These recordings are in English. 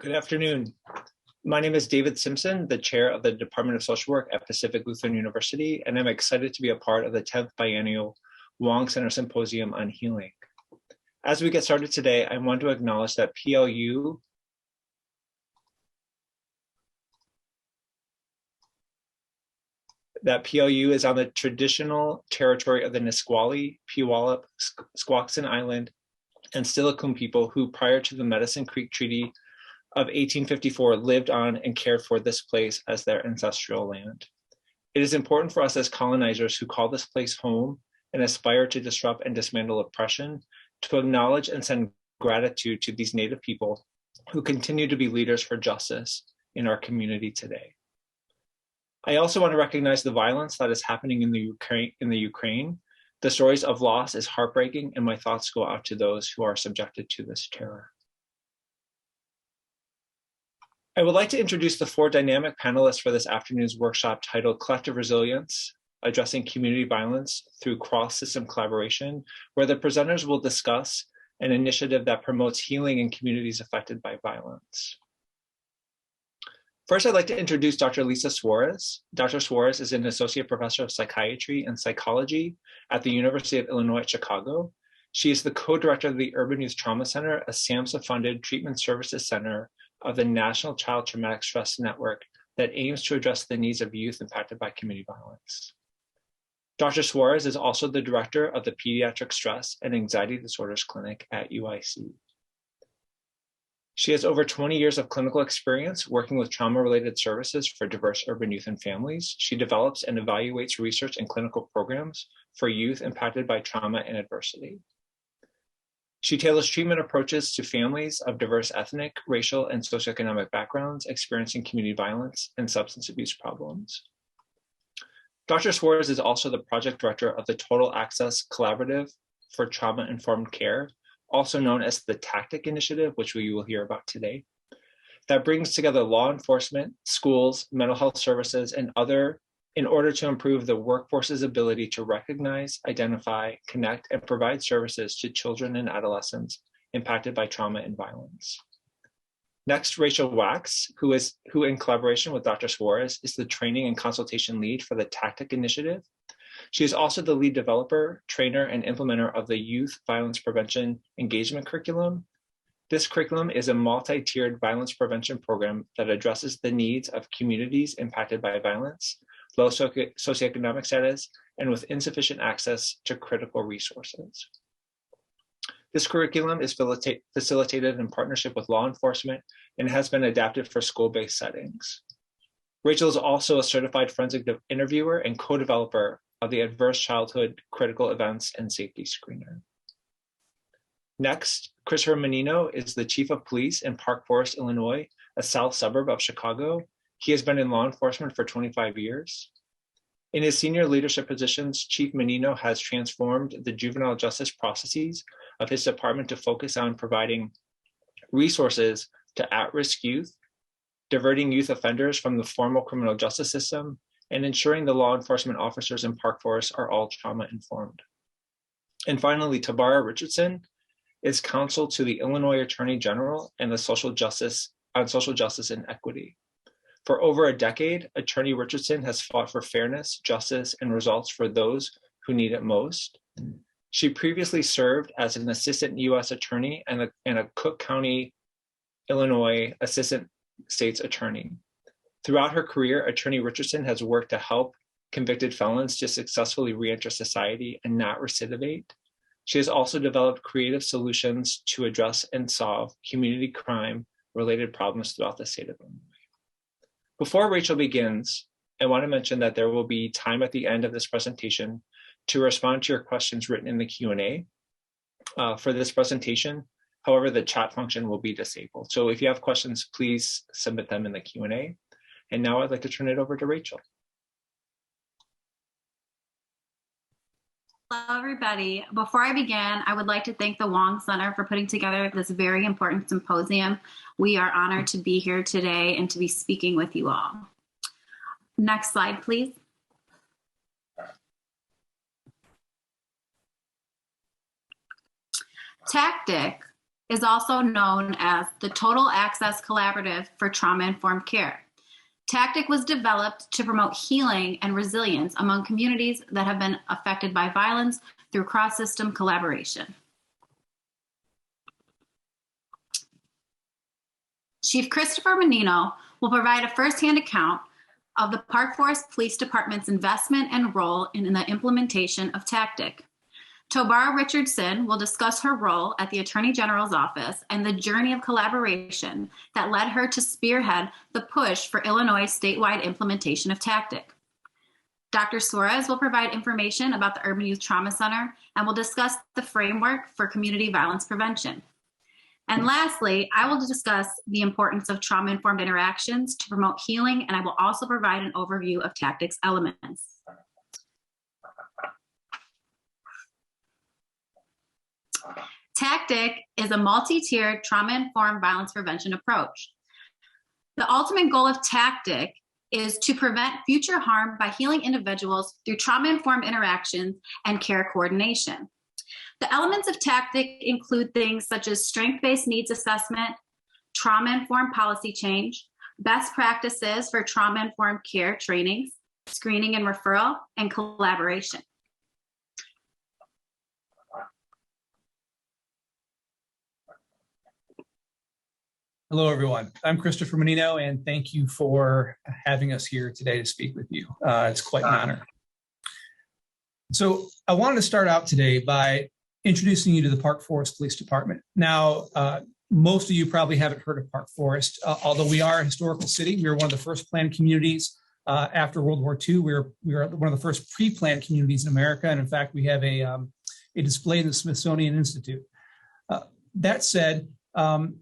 Good afternoon. My name is David Simpson, the chair of the Department of Social Work at Pacific Lutheran University, and I'm excited to be a part of the 10th Biennial Wong Center Symposium on Healing. As we get started today, I want to acknowledge that PLU is on the traditional territory of the Nisqually, Puyallup, Squaxin Island, and Steilacoom people who, prior to the Medicine Creek Treaty of 1854, lived on and cared for this place as their ancestral land. It is important for us as colonizers who call this place home and aspire to disrupt and dismantle oppression to acknowledge and send gratitude to these Native people who continue to be leaders for justice in our community today. I also want to recognize the violence that is happening in the Ukraine. The stories of loss is heartbreaking, and my thoughts go out to those who are subjected to this terror. I would like to introduce the 4 dynamic panelists for this afternoon's workshop titled Collective Resilience, Addressing Community Violence Through Cross-System Collaboration, where the presenters will discuss an initiative that promotes healing in communities affected by violence. First, I'd like to introduce Dr. Liza Suarez. Dr. Suarez is an associate professor of psychiatry and psychology at the University of Illinois at Chicago. She is the co-director of the Urban Youth Trauma Center, a SAMHSA-funded treatment services center of the National Child Traumatic Stress Network that aims to address the needs of youth impacted by community violence. Dr. Suarez is also the director of the Pediatric Stress and Anxiety Disorders Clinic at UIC. She has over 20 years of clinical experience working with trauma-related services for diverse urban youth and families. She develops and evaluates research and clinical programs for youth impacted by trauma and adversity. She tailors treatment approaches to families of diverse ethnic, racial, and socioeconomic backgrounds experiencing community violence and substance abuse problems. Dr. Suarez is also the project director of the Total Access Collaborative for Trauma-Informed Care, also known as the TACTIC Initiative, which we will hear about today, that brings together law enforcement, schools, mental health services, and other in order to improve the workforce's ability to recognize, identify, connect, and provide services to children and adolescents impacted by trauma and violence. Next, Rachel Wax, who in collaboration with Dr. Suarez is the training and consultation lead for the TACTIC Initiative. She is also the lead developer, trainer, and implementer of the Youth Violence Prevention Engagement Curriculum. This curriculum is a multi-tiered violence prevention program that addresses the needs of communities impacted by violence, low socioeconomic status, and with insufficient access to critical resources. This curriculum is facilitated in partnership with law enforcement and has been adapted for school-based settings. Rachel is also a certified forensic interviewer and co-developer of the Adverse Childhood Critical Events and Safety Screener. Next, Christopher Mannino is the chief of police in Park Forest, Illinois, a south suburb of Chicago. He has been in law enforcement for 25 years. In his senior leadership positions, Chief Mannino has transformed the juvenile justice processes of his department to focus on providing resources to at-risk youth, diverting youth offenders from the formal criminal justice system, and ensuring the law enforcement officers in Park Forest are all trauma-informed. And finally, Tobara Richardson is counsel to the Illinois Attorney General and the social justice and equity. For over a decade, Attorney Richardson has fought for fairness, justice, and results for those who need it most. She previously served as an assistant U.S. attorney and a Cook County, Illinois assistant state's attorney. Throughout her career, Attorney Richardson has worked to help convicted felons to successfully reenter society and not recidivate. She has also developed creative solutions to address and solve community crime-related problems throughout the state of Illinois. Before Rachel begins, I want to mention that there will be time at the end of this presentation to respond to your questions written in the Q&A for this presentation. However, the chat function will be disabled. So if you have questions, please submit them in the Q&A. And now I'd like to turn it over to Rachel. Hello, everybody. Before I begin, I would like to thank the Wong Center for putting together this very important symposium. We are honored to be here today and to be speaking with you all. Next slide, please. TACTIC is also known as the Total Access Collaborative for Trauma-Informed Care. TACTIC was developed to promote healing and resilience among communities that have been affected by violence through cross-system collaboration. Chief Christopher Mannino will provide a firsthand account of the Park Forest Police Department's investment and role in the implementation of TACTIC. Tobara Richardson will discuss her role at the Attorney General's office and the journey of collaboration that led her to spearhead the push for Illinois' statewide implementation of TACTIC. Dr. Suarez will provide information about the Urban Youth Trauma Center and will discuss the framework for community violence prevention. And lastly, I will discuss the importance of trauma-informed interactions to promote healing, and I will also provide an overview of TACTIC's elements. TACTIC is a multi-tiered trauma-informed violence prevention approach. The ultimate goal of TACTIC is to prevent future harm by healing individuals through trauma-informed interactions and care coordination. The elements of TACTIC include things such as strength-based needs assessment, trauma-informed policy change, best practices for trauma-informed care trainings, screening and referral, and collaboration. Hello, everyone. I'm Christopher Mannino, and thank you for having us here today to speak with you. It's quite an honor. So I wanted to start out today by introducing you to the Park Forest Police Department. Now, most of you probably haven't heard of Park Forest, although we are a historical city. We were one of the first planned communities after World War II. We were one of the first pre-planned communities in America, and in fact, we have a display in the Smithsonian Institute. That said,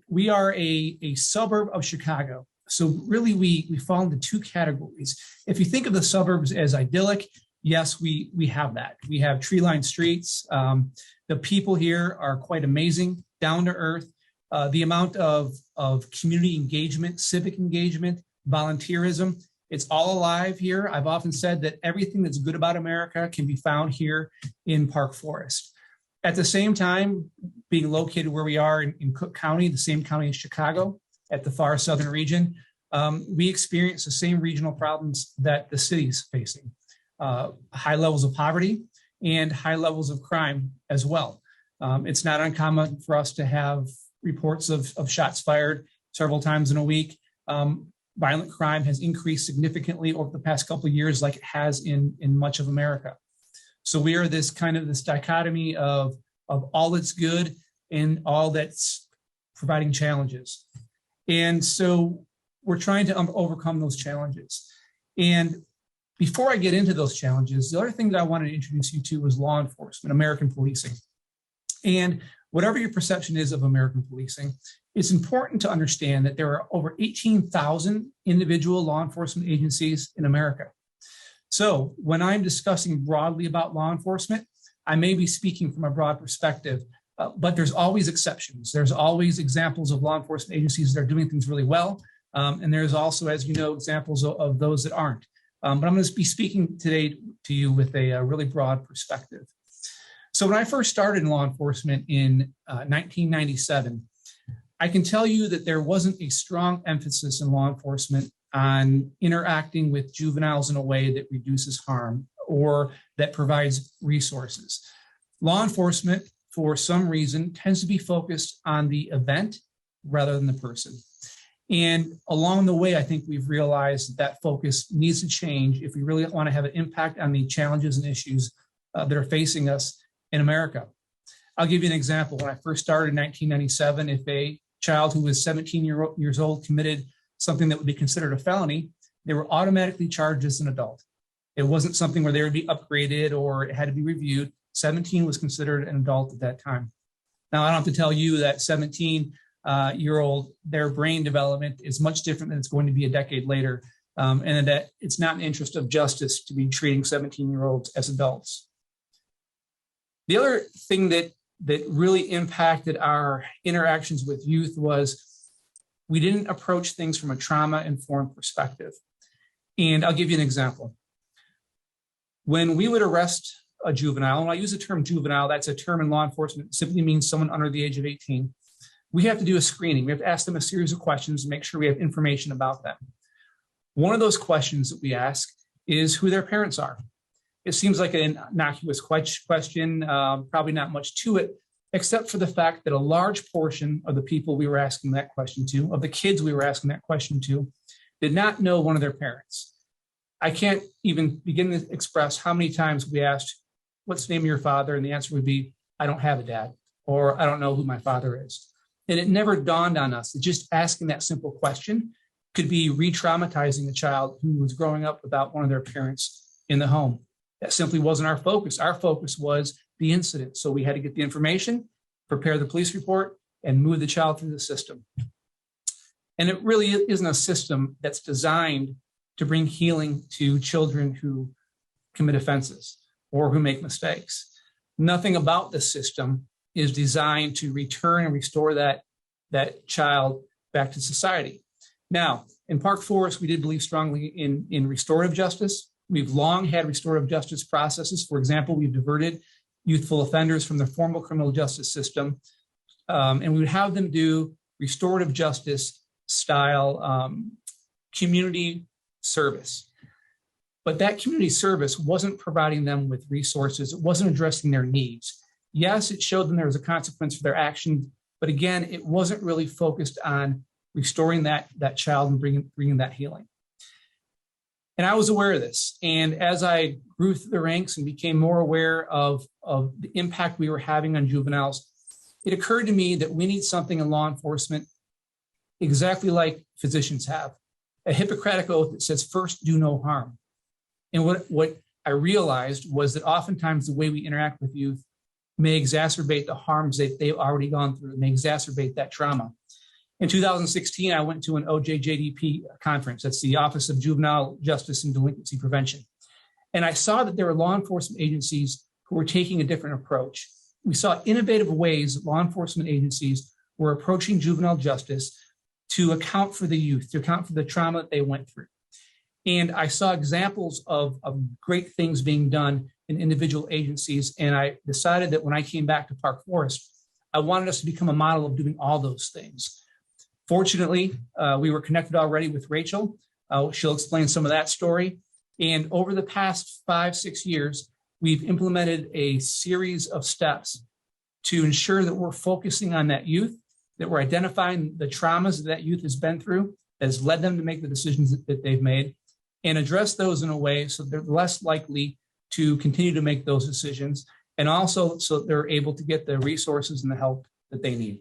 we are a suburb of Chicago. So really, we fall into two categories. If you think of the suburbs as idyllic, yes, we have that. We have tree-lined streets. The people here are quite amazing, down to earth. The amount of community engagement, civic engagement, volunteerism, it's all alive here. I've often said that everything that's good about America can be found here in Park Forest. At the same time, being located where we are in Cook County, the same county as Chicago, at the far southern region, we experience the same regional problems that the city's facing. High levels of poverty and high levels of crime as well. It's not uncommon for us to have reports of shots fired several times in a week. Violent crime has increased significantly over the past couple of years, like it has in much of America. So we are this dichotomy of all that's good and all that's providing challenges. And so we're trying to overcome those challenges. And before I get into those challenges, the other thing that I wanted to introduce you to was law enforcement, American policing. And whatever your perception is of American policing, it's important to understand that there are over 18,000 individual law enforcement agencies in America. So when I'm discussing broadly about law enforcement, I may be speaking from a broad perspective, but there's always exceptions. There's always examples of law enforcement agencies that are doing things really well. And there's also, as you know, examples of those that aren't. But I'm going to be speaking today to you with a really broad perspective. So when I first started in law enforcement in 1997, I can tell you that there wasn't a strong emphasis in law enforcement on interacting with juveniles in a way that reduces harm or that provides resources. Law enforcement, for some reason, tends to be focused on the event rather than the person. And along the way, I think we've realized that focus needs to change if we really want to have an impact on the challenges and issues that are facing us in America. I'll give you an example. When I first started in 1997, if a child who was 17 years old committed something that would be considered a felony, they were automatically charged as an adult. It wasn't something where they would be upgraded or it had to be reviewed. 17 was considered an adult at that time. Now, I don't have to tell you that 17-year-old, their brain development is much different than it's going to be a decade later, and that it's not in the interest of justice to be treating 17-year-olds as adults. The other thing that really impacted our interactions with youth was we didn't approach things from a trauma-informed perspective. And I'll give you an example. When we would arrest a juvenile, and when I use the term juvenile, that's a term in law enforcement, it simply means someone under the age of 18. we have to do a screening. We have to ask them a series of questions to make sure we have information about them. One of those questions that we ask is who their parents are. It seems like an innocuous question, probably not much to it, except for the fact that a large portion of the people we were asking that question to, of the kids we were asking that question to, did not know one of their parents. I can't even begin to express how many times we asked, what's the name of your father? And the answer would be, I don't have a dad, or I don't know who my father is. And it never dawned on us that just asking that simple question could be re-traumatizing a child who was growing up without one of their parents in the home. That simply wasn't our focus. Our focus was the incident. So we had to get the information, prepare the police report, and move the child through the system. And it really isn't a system that's designed to bring healing to children who commit offenses or who make mistakes. Nothing about the system is designed to return and restore that child back to society. Now, in Park Forest, we did believe strongly in restorative justice. We've long had restorative justice processes. For example, we've diverted youthful offenders from the formal criminal justice system, and we would have them do restorative justice style community service. But that community service wasn't providing them with resources. It wasn't addressing their needs. Yes, it showed them there was a consequence for their actions, but again, it wasn't really focused on restoring that child and bringing that healing. And I was aware of this. And as I grew through the ranks and became more aware of the impact we were having on juveniles, it occurred to me that we need something in law enforcement exactly like physicians have, a Hippocratic oath that says, first, do no harm. And what I realized was that oftentimes the way we interact with youth may exacerbate the harms that they've already gone through, may exacerbate that trauma. In 2016, I went to an OJJDP conference. That's the Office of Juvenile Justice and Delinquency Prevention. And I saw that there were law enforcement agencies who were taking a different approach. We saw innovative ways that law enforcement agencies were approaching juvenile justice to account for the youth, to account for the trauma that they went through. And I saw examples of great things being done in individual agencies. And I decided that when I came back to Park Forest, I wanted us to become a model of doing all those things. Fortunately, we were connected already with Rachel. She'll explain some of that story. And over the past 5-6 years, we've implemented a series of steps to ensure that we're focusing on that youth, that we're identifying the traumas that youth has been through, that has led them to make the decisions that they've made, and address those in a way so they're less likely to continue to make those decisions, and also so that they're able to get the resources and the help that they need.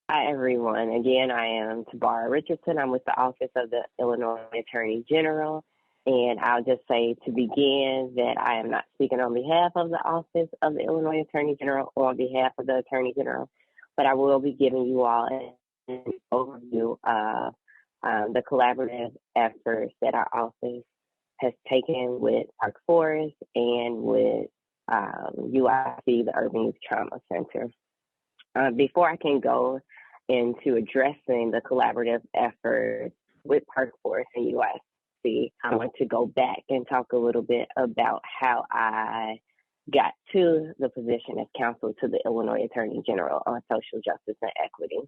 Hi, everyone. Again, I am Tobara Richardson. I'm with the Office of the Illinois Attorney General. And I'll just say to begin that I am not speaking on behalf of the Office of the Illinois Attorney General or on behalf of the Attorney General, but I will be giving you all an overview of the collaborative efforts that our office has taken with Park Forest and with UYTC, the Urban Youth Trauma Center. Before I can go into addressing the collaborative efforts with Park Forest and UYTC, I want to go back and talk a little bit about how I got to the position as counsel to the Illinois Attorney General on social justice and equity.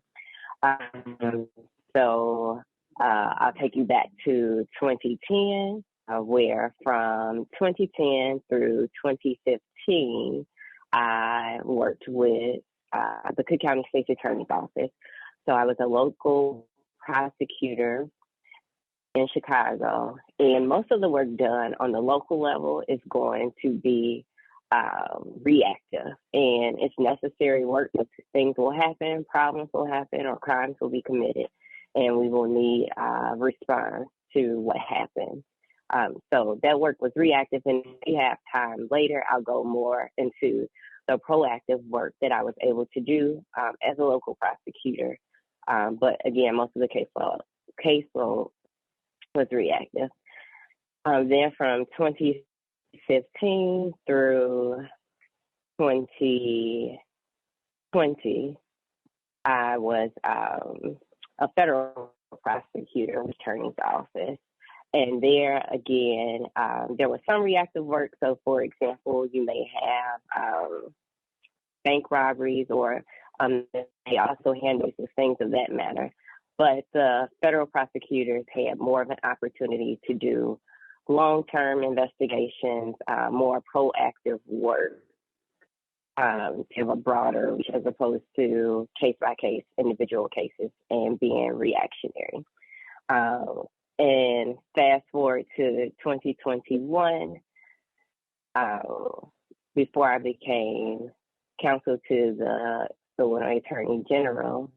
So I'll take you back to 2010, where from 2010 through 2015, I worked with the Cook County State's Attorney's Office. So I was a local prosecutor in Chicago, and most of the work done on the local level is going to be reactive, and it's necessary work. Things will happen, problems will happen, or crimes will be committed, and we will need a response to what happened. So that work was reactive, and if we have time later, I'll go more into the proactive work that I was able to do as a local prosecutor. But again, most of the caseload was reactive. Then from 2015 through 2020, I was a federal prosecutor in the attorney's office. And there, again, there was some reactive work. So, for example, you may have bank robberies or They also handle some things of that matter. But the federal prosecutors had more of an opportunity to do long-term investigations, more proactive work, to have a broader reach as opposed to case-by-case individual cases and being reactionary. And fast forward to 2021, before I became counsel to the Illinois Attorney General,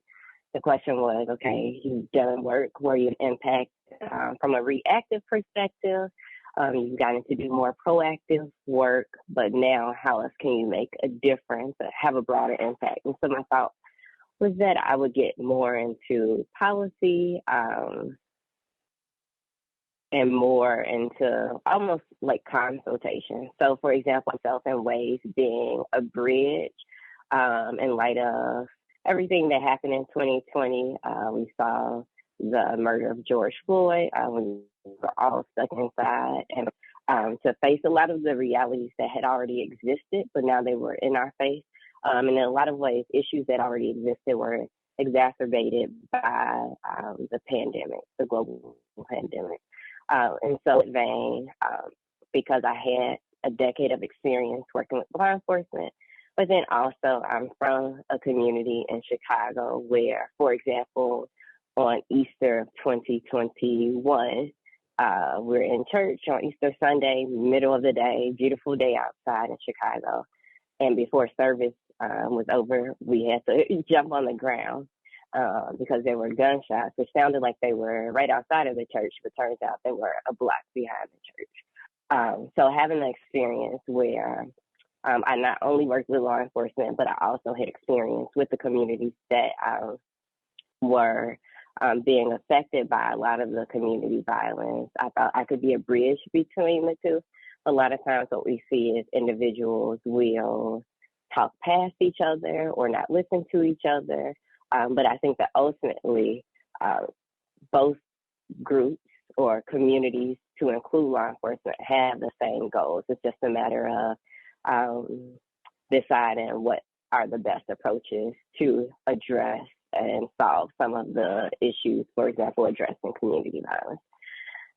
the question was, okay, you've done work where you impact from a reactive perspective. You've gotten to do more proactive work, but now how else can you make a difference, have a broader impact? And so my thought was that I would get more into policy and more into almost like consultation. So, for example, myself and ways being a bridge in light of everything that happened in 2020. We saw the murder of George Floyd. We were all stuck inside, and to face a lot of the realities that had already existed, but now they were in our face. And in a lot of ways, issues that already existed were exacerbated by the pandemic, the global pandemic. And so, in vain, because I had a decade of experience working with law enforcement, but then also I'm from a community in Chicago where, for example, on Easter of 2021, we're in church on Easter Sunday, middle of the day, beautiful day outside in Chicago. And before service was over, we had to jump on the ground because there were gunshots. It sounded like they were right outside of the church, but turns out they were a block behind the church. So having the experience where I not only worked with law enforcement, but I also had experience with the communities that were being affected by a lot of the community violence. I thought I could be a bridge between the two. A lot of times what we see is individuals will talk past each other or not listen to each other. But I think that ultimately both groups or communities, to include law enforcement, have the same goals. It's just a matter of deciding what are the best approaches to address and solve some of the issues, for example, addressing community violence.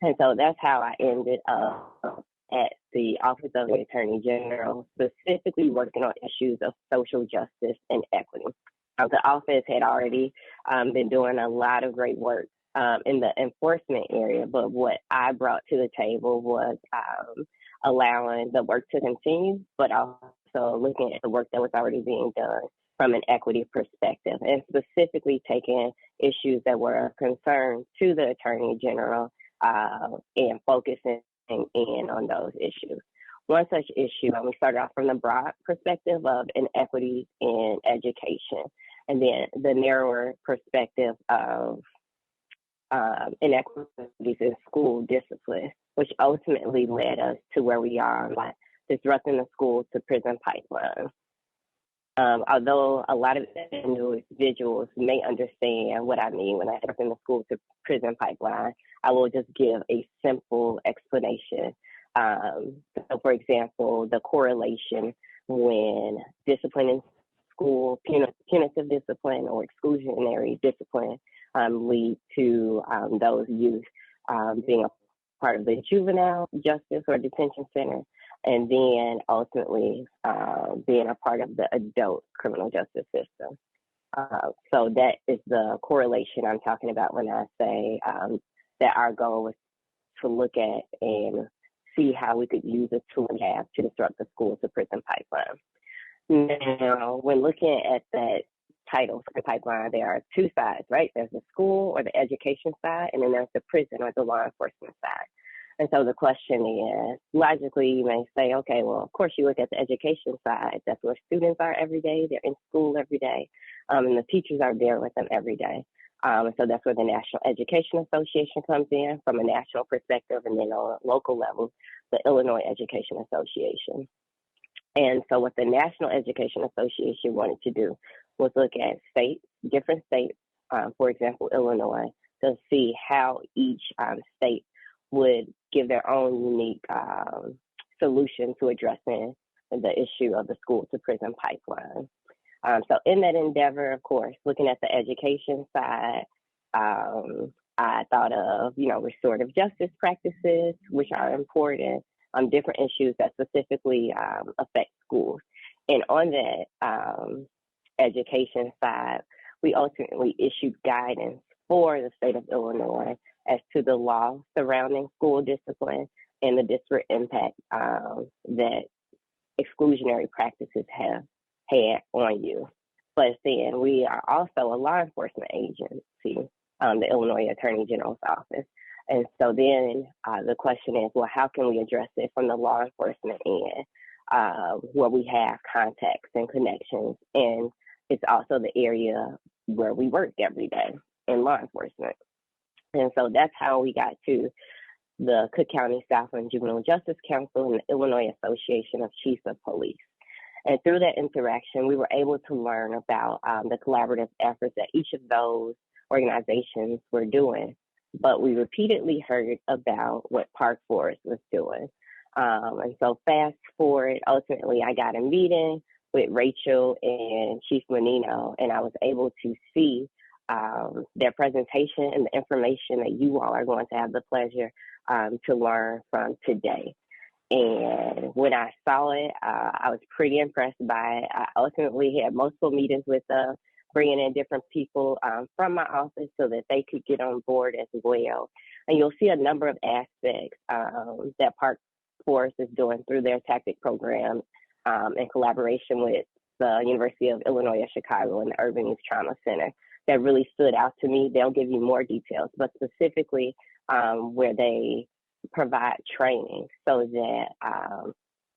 And so that's how I ended up at the Office of the Attorney General, specifically working on issues of social justice and equity. The office had already been doing a lot of great work in the enforcement area, but what I brought to the table was allowing the work to continue, but also looking at the work that was already being done from an equity perspective, and specifically taking issues that were of concern to the Attorney General and focusing in on those issues. One such issue, we started off from the broad perspective of inequities in education, and then the narrower perspective of inequities in school discipline, which ultimately led us to where we are, like disrupting the school to prison pipeline. Although a lot of individuals may understand what I mean when I say in the school to prison pipeline, I will just give a simple explanation. So, for example, the correlation when discipline in school, punitive discipline or exclusionary discipline lead to those youth being a part of the juvenile justice or detention center, and then ultimately being a part of the adult criminal justice system. So that is the correlation I'm talking about when I say that our goal was to look at and see how we could use a tool we have to disrupt the school to prison pipeline. Now, when looking at that title for the pipeline, there are two sides, right? There's the school or the education side, and then there's the prison or the law enforcement side. And so the question is, logically, you may say, okay, well, of course you look at the education side. That's where students are every day. They're in school every day. And the teachers are there with them every day. And so that's where the National Education Association comes in from a national perspective, and then on a local level, the Illinois Education Association. And so what the National Education Association wanted to do was look at states, different states, for example, Illinois, to see how each state would give their own unique solution to addressing the issue of the school to prison pipeline. So in that endeavor, of course, looking at the education side, I thought of, restorative justice practices, which are important, different issues that specifically affect schools. And on that education side, we ultimately issued guidance for the state of Illinois as to the law surrounding school discipline and the disparate impact that exclusionary practices have had on you. But then we are also a law enforcement agency, the Illinois Attorney General's office. And so then the question is, well, how can we address it from the law enforcement end, where we have contacts and connections? And it's also the area where we work every day in law enforcement. And so that's how we got to the Cook County Southland Juvenile Justice Council and the Illinois Association of Chiefs of Police. And through that interaction, we were able to learn about the collaborative efforts that each of those organizations were doing. But we repeatedly heard about what Park Forest was doing. And so fast forward, ultimately, I got a meeting with Rachel and Chief Mannino, and I was able to see their presentation and the information that you all are going to have the pleasure to learn from today. And when I saw it, I was pretty impressed by it. I ultimately had multiple meetings with them, bringing in different people from my office so that they could get on board as well. And you'll see a number of aspects that Park Forest is doing through their tactic program in collaboration with the University of Illinois at Chicago and the Urban Youth Trauma Center that really stood out to me. They'll give you more details, but specifically where they provide training so that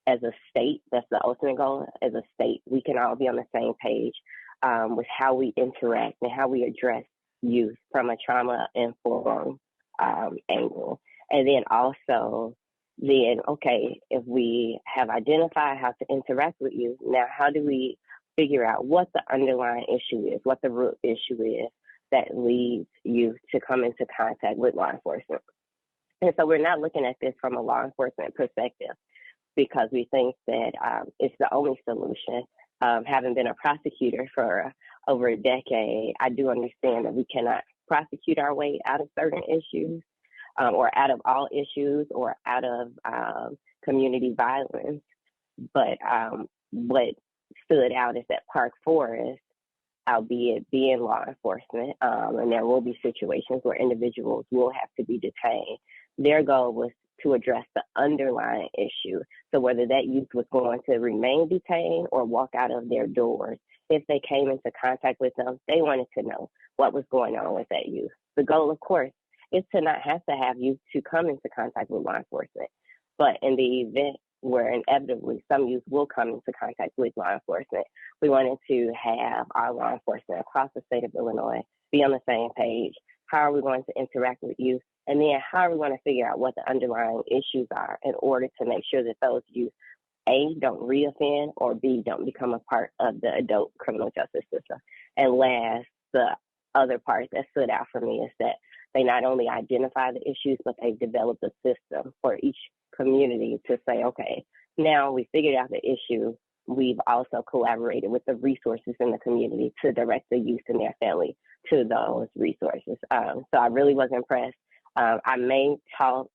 as a state, that's the ultimate goal, as a state, we can all be on the same page with how we interact and how we address youth from a trauma-informed angle. And then also, okay, if we have identified how to interact with you, now how do we figure out what the underlying issue is, what the root issue is that leads you to come into contact with law enforcement? And so we're not looking at this from a law enforcement perspective because we think that it's the only solution. Having been a prosecutor for over a decade, I do understand that we cannot prosecute our way out of certain issues or out of all issues or out of community violence. But what stood out is that Park Forest, albeit being law enforcement, and there will be situations where individuals will have to be detained, their goal was to address the underlying issue. So whether that youth was going to remain detained or walk out of their doors, if they came into contact with them, they wanted to know what was going on with that youth. The goal, of course, is to not have to have youth to come into contact with law enforcement. But in the event where inevitably some youth will come into contact with law enforcement, we wanted to have our law enforcement across the state of Illinois be on the same page. How are we going to interact with youth? And then how are we going to figure out what the underlying issues are in order to make sure that those youth, A, don't reoffend, or B, don't become a part of the adult criminal justice system. And last, the other part that stood out for me is that they not only identify the issues, but they've developed a system for each community to say, okay, now we figured out the issue. We've also collaborated with the resources in the community to direct the youth and their family to those resources. So I really was impressed. I may talk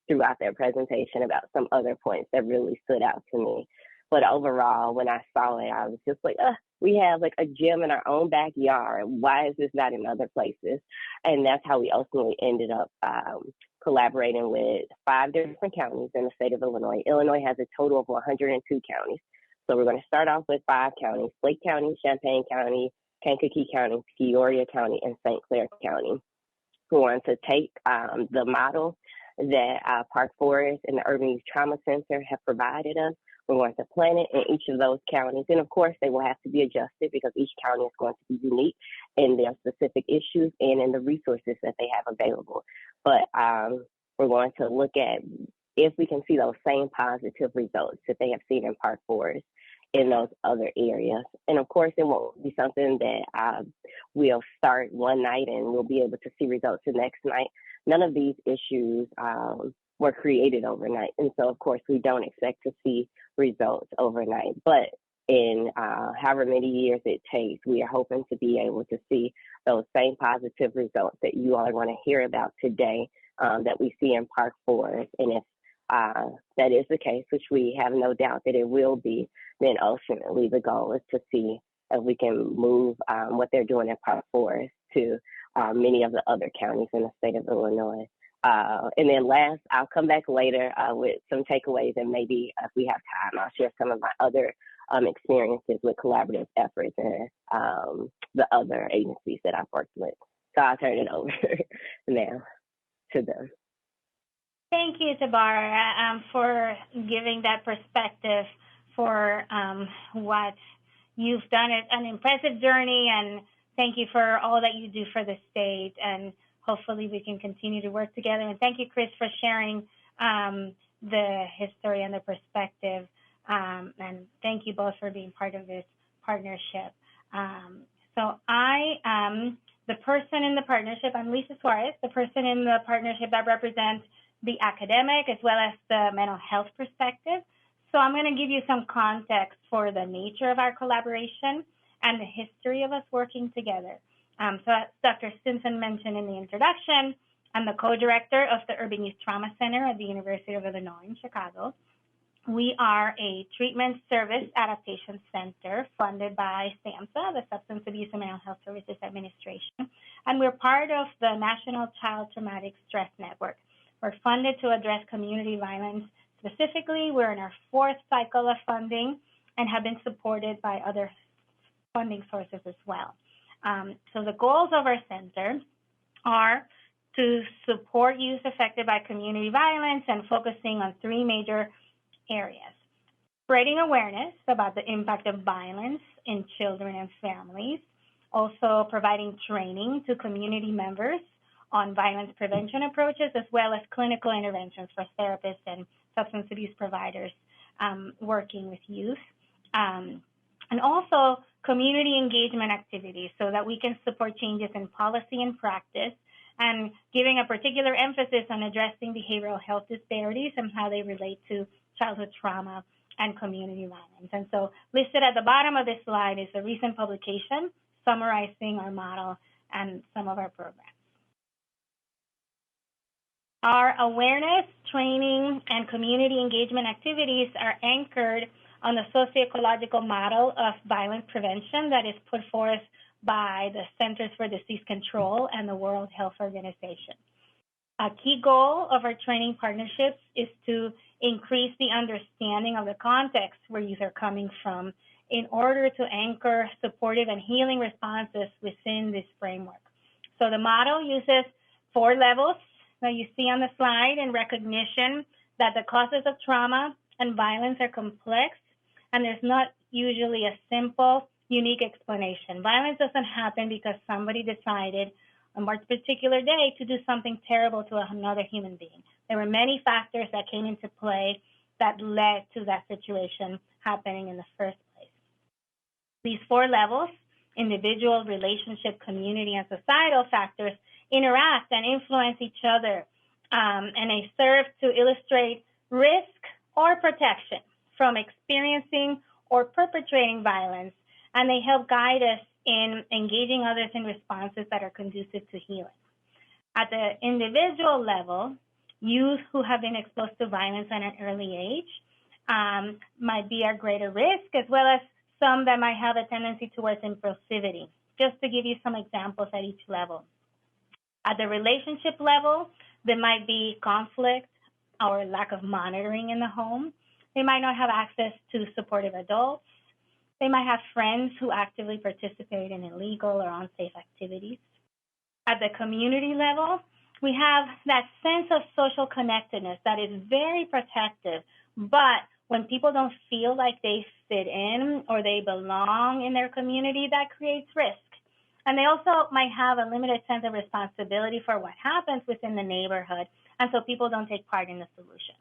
throughout their presentation about some other points that really stood out to me. But overall, when I saw it, I was just like, we have like a gym in our own backyard. Why is this not in other places? And that's how we ultimately ended up collaborating with 5 different counties in the state of Illinois. Illinois has a total of 102 counties. So we're going to start off with 5 counties: Lake County, Champaign County, Kankakee County, Peoria County, and St. Clair County. We want to take the model that Park Forest and the Urban Youth Trauma Center have provided us. We're going to plant it in each of those counties. And of course, they will have to be adjusted because each county is going to be unique in their specific issues and in the resources that they have available. But we're going to look at if we can see those same positive results that they have seen in Park Forest in those other areas. And of course, it won't be something that we'll start one night and we'll be able to see results the next night. None of these issues were created overnight. And so, of course, we don't expect to see results overnight. But in however many years it takes, we are hoping to be able to see those same positive results that you all are going to hear about today that we see in Park Forest. And if that is the case, which we have no doubt that it will be, then ultimately the goal is to see if we can move what they're doing in Park Forest to many of the other counties in the state of Illinois. And then last, I'll come back later with some takeaways, and maybe if we have time, I'll share some of my other experiences with collaborative efforts and the other agencies that I've worked with. So I'll turn it over now to them. Thank you, Tobara, for giving that perspective for what you've done. An impressive journey, and thank you for all that you do for the state. And hopefully we can continue to work together. And thank you, Chris, for sharing the history and the perspective. And thank you both for being part of this partnership. So I am the person in the partnership. I'm Liza Suarez, the person in the partnership that represents the academic as well as the mental health perspective. So I'm going to give you some context for the nature of our collaboration and the history of us working together. So as Dr. Stinson mentioned in the introduction, I'm the co-director of the Urban Youth Trauma Center at the University of Illinois in Chicago. We are a treatment service adaptation center funded by SAMHSA, the Substance Abuse and Mental Health Services Administration, and we're part of the National Child Traumatic Stress Network. We're funded to address community violence. Specifically, we're in our 4th cycle of funding and have been supported by other funding sources as well. So the goals of our center are to support youth affected by community violence and focusing on 3 major areas: spreading awareness about the impact of violence in children and families, also providing training to community members on violence prevention approaches, as well as clinical interventions for therapists and substance abuse providers working with youth, and also community engagement activities so that we can support changes in policy and practice, and giving a particular emphasis on addressing behavioral health disparities and how they relate to childhood trauma and community violence. And so listed at the bottom of this slide is a recent publication summarizing our model and some of our programs. Our awareness, training, and community engagement activities are anchored on the socio-ecological model of violence prevention that is put forth by the Centers for Disease Control and the World Health Organization. A key goal of our training partnerships is to increase the understanding of the context where youth are coming from in order to anchor supportive and healing responses within this framework. So the model uses 4 levels that you see on the slide in recognition that the causes of trauma and violence are complex, and there's not usually a simple, unique explanation. Violence doesn't happen because somebody decided on a particular day to do something terrible to another human being. There were many factors that came into play that led to that situation happening in the first place. These 4 levels, individual, relationship, community, and societal factors, interact and influence each other, and they serve to illustrate risk or protection from experiencing or perpetrating violence, and they help guide us in engaging others in responses that are conducive to healing. At the individual level, youth who have been exposed to violence at an early age might be at greater risk, as well as some that might have a tendency towards impulsivity, just to give you some examples at each level. At the relationship level, there might be conflict or lack of monitoring in the home. They might not have access to supportive adults. They might have friends who actively participate in illegal or unsafe activities. At the community level, we have that sense of social connectedness that is very protective, but when people don't feel like they fit in or they belong in their community, that creates risk. And they also might have a limited sense of responsibility for what happens within the neighborhood, and so people don't take part in the solution.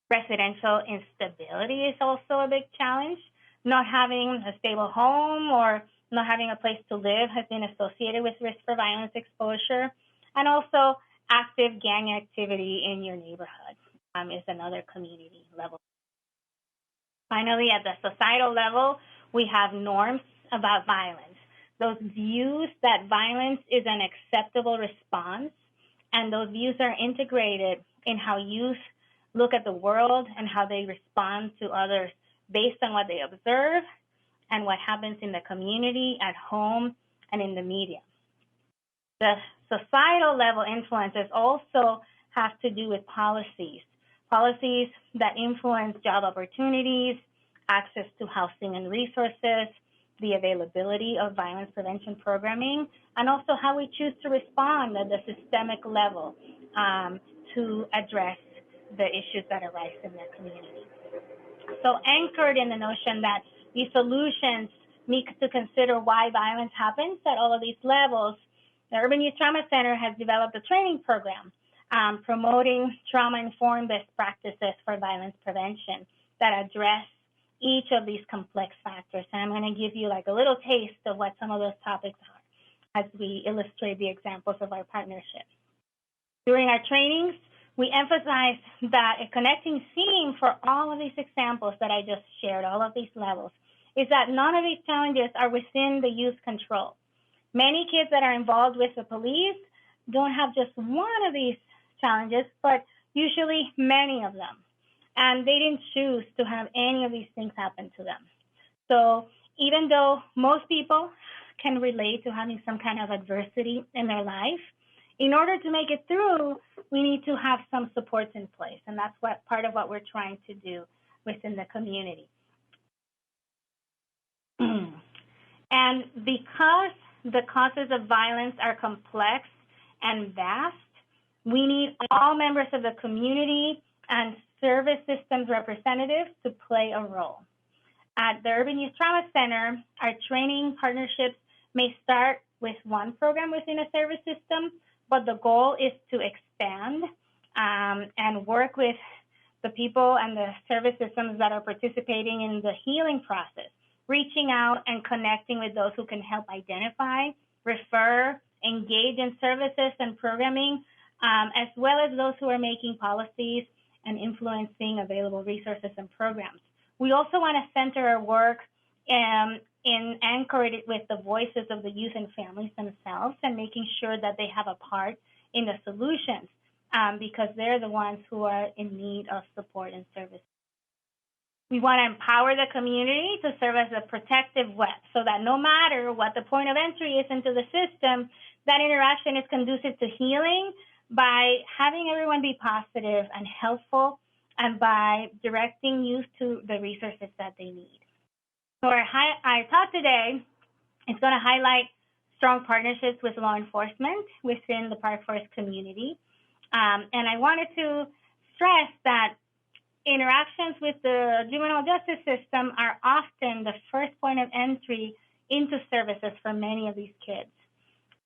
Residential instability is also a big challenge. Not having a stable home or not having a place to live has been associated with risk for violence exposure. And also active gang activity in your neighborhood is another community level. Finally, at the societal level, we have norms about violence. Those views that violence is an acceptable response, and those views are integrated in how youth look at the world and how they respond to others based on what they observe and what happens in the community, at home, and in the media. The societal level influences also have to do with policies that influence job opportunities, access to housing and resources, the availability of violence prevention programming, and also how we choose to respond at the systemic level to address the issues that arise in the community. So anchored in the notion that these solutions need to consider why violence happens at all of these levels, the Urban Youth Trauma Center has developed a training program promoting trauma-informed best practices for violence prevention that address each of these complex factors. And I'm going to give you like a little taste of what some of those topics are as we illustrate the examples of our partnership. During our trainings, we emphasize that a connecting theme for all of these examples that I just shared, all of these levels, is that none of these challenges are within the youth's control. Many kids that are involved with the police don't have just one of these challenges, but usually many of them. And they didn't choose to have any of these things happen to them. So even though most people can relate to having some kind of adversity in their life, in order to make it through, we need to have some supports in place. And that's what part of what we're trying to do within the community. And because the causes of violence are complex and vast, we need all members of the community and service systems representatives to play a role. At the Urban Youth Trauma Center, our training partnerships may start with one program within a service system, but the goal is to expand and work with the people and the service systems that are participating in the healing process, reaching out and connecting with those who can help identify, refer, engage in services and programming, as well as those who are making policies and influencing available resources and programs. We also want to center our work in anchoring it with the voices of the youth and families themselves and making sure that they have a part in the solutions because they're the ones who are in need of support and service. We want to empower the community to serve as a protective web so that no matter what the point of entry is into the system, that interaction is conducive to healing by having everyone be positive and helpful and by directing youth to the resources that they need. So our talk today is going to highlight strong partnerships with law enforcement within the Park Forest community. And I wanted to stress that interactions with the juvenile justice system are often the first point of entry into services for many of these kids.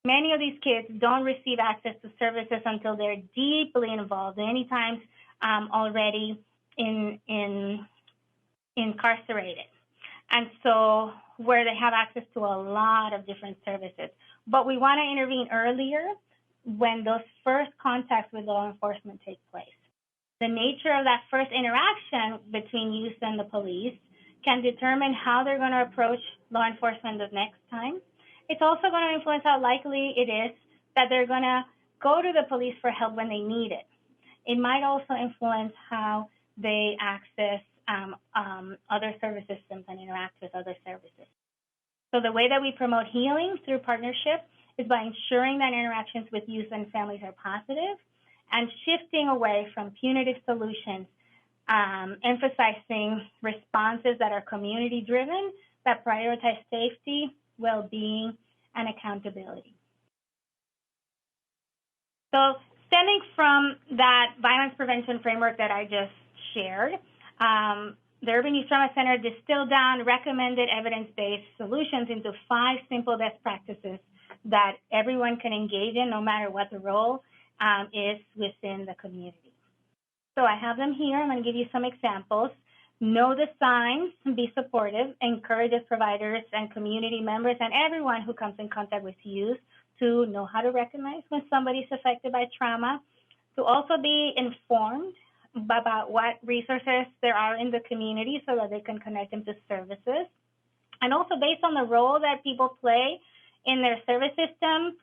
Many of these kids don't receive access to services until they're deeply involved, many times already incarcerated. And so where they have access to a lot of different services. But we want to intervene earlier when those first contacts with law enforcement take place. The nature of that first interaction between youth and the police can determine how they're going to approach law enforcement the next time. It's also going to influence how likely it is that they're going to go to the police for help when they need it. It might also influence how they access other service systems and interact with other services. So the way that we promote healing through partnership is by ensuring that interactions with youth and families are positive and shifting away from punitive solutions, emphasizing responses that are community-driven, that prioritize safety, well-being, and accountability. So stemming from that violence prevention framework that I just shared, the Urban Youth Trauma Center distilled down recommended evidence-based solutions into 5 simple best practices that everyone can engage in no matter what the role is within the community. So I have them here. I'm going to give you some examples. Know the signs, be supportive, encourages providers and community members and everyone who comes in contact with youth to know how to recognize when somebody's affected by trauma, to also be informed about what resources there are in the community so that they can connect them to services. And also based on the role that people play in their service system,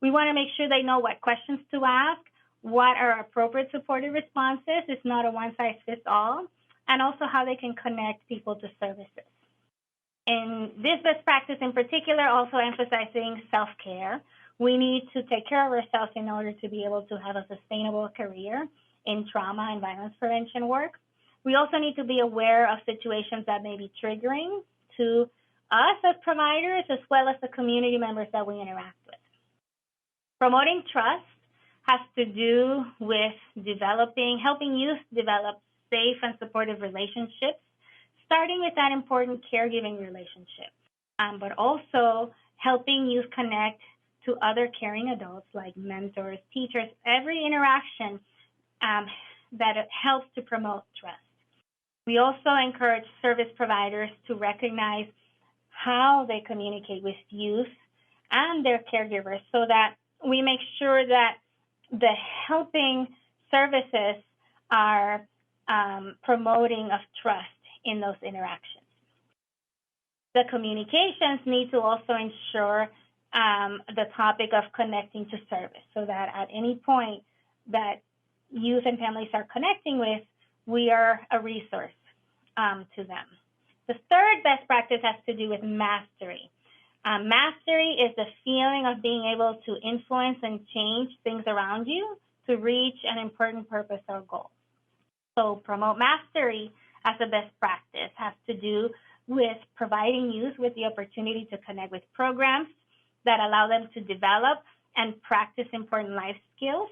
we want to make sure they know what questions to ask, what are appropriate supportive responses. It's not a one-size-fits-all, and also how they can connect people to services. In this best practice in particular, also emphasizing self-care. We need to take care of ourselves in order to be able to have a sustainable career in trauma and violence prevention work. We also need to be aware of situations that may be triggering to us as providers, as well as the community members that we interact with. Promoting trust has to do with helping youth develop safe and supportive relationships, starting with that important caregiving relationship, but also helping youth connect to other caring adults like mentors, teachers, every interaction that helps to promote trust. We also encourage service providers to recognize how they communicate with youth and their caregivers so that we make sure that the helping services are promoting of trust in those interactions. The communications need to also ensure the topic of connecting to service so that at any point that youth and families are connecting with, we are a resource to them. The third best practice has to do with mastery. Mastery is the feeling of being able to influence and change things around you to reach an important purpose or goal. So promote mastery as a best practice has to do with providing youth with the opportunity to connect with programs that allow them to develop and practice important life skills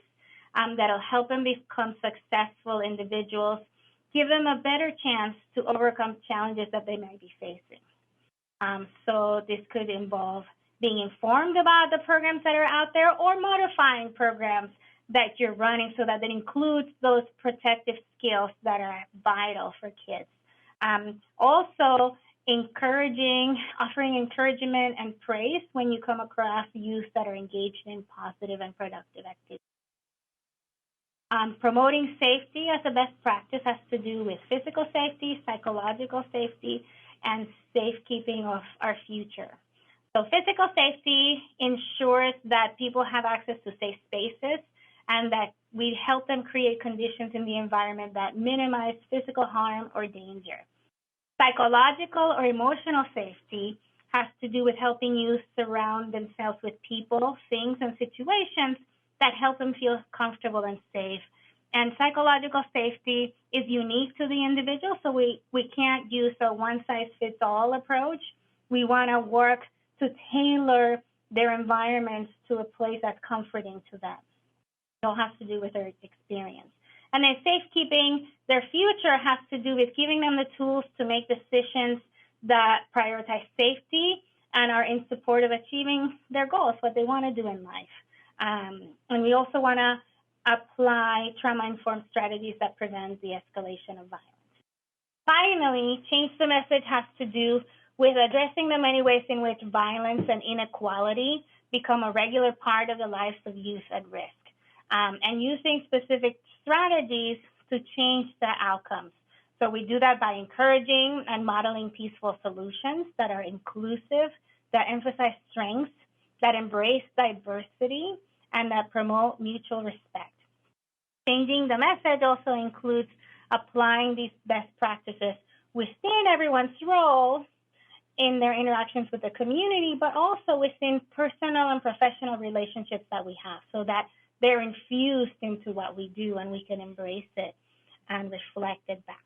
that'll help them become successful individuals, give them a better chance to overcome challenges that they might be facing. So this could involve being informed about the programs that are out there or modifying programs that you're running so that it includes those protective skills that are vital for kids. Also, offering encouragement and praise when you come across youth that are engaged in positive and productive activities. Promoting safety as a best practice has to do with physical safety, psychological safety, and safekeeping of our future. So physical safety ensures that people have access to safe spaces and that we help them create conditions in the environment that minimize physical harm or danger. Psychological or emotional safety has to do with helping youth surround themselves with people, things, and situations that help them feel comfortable and safe. And psychological safety is unique to the individual, so we can't use a one-size-fits-all approach. We want to work to tailor their environments to a place that's comforting to them. It all has to do with their experience. And then safekeeping their future has to do with giving them the tools to make decisions that prioritize safety and are in support of achieving their goals, what they want to do in life. And we also want to apply trauma-informed strategies that prevent the escalation of violence. Finally, change the message has to do with addressing the many ways in which violence and inequality become a regular part of the lives of youth at risk, and using specific strategies to change the outcomes. So we do that by encouraging and modeling peaceful solutions that are inclusive, that emphasize strengths, that embrace diversity, and that promote mutual respect. Changing the message also includes applying these best practices within everyone's role in their interactions with the community, but also within personal and professional relationships that we have so that they're infused into what we do and we can embrace it and reflect it back.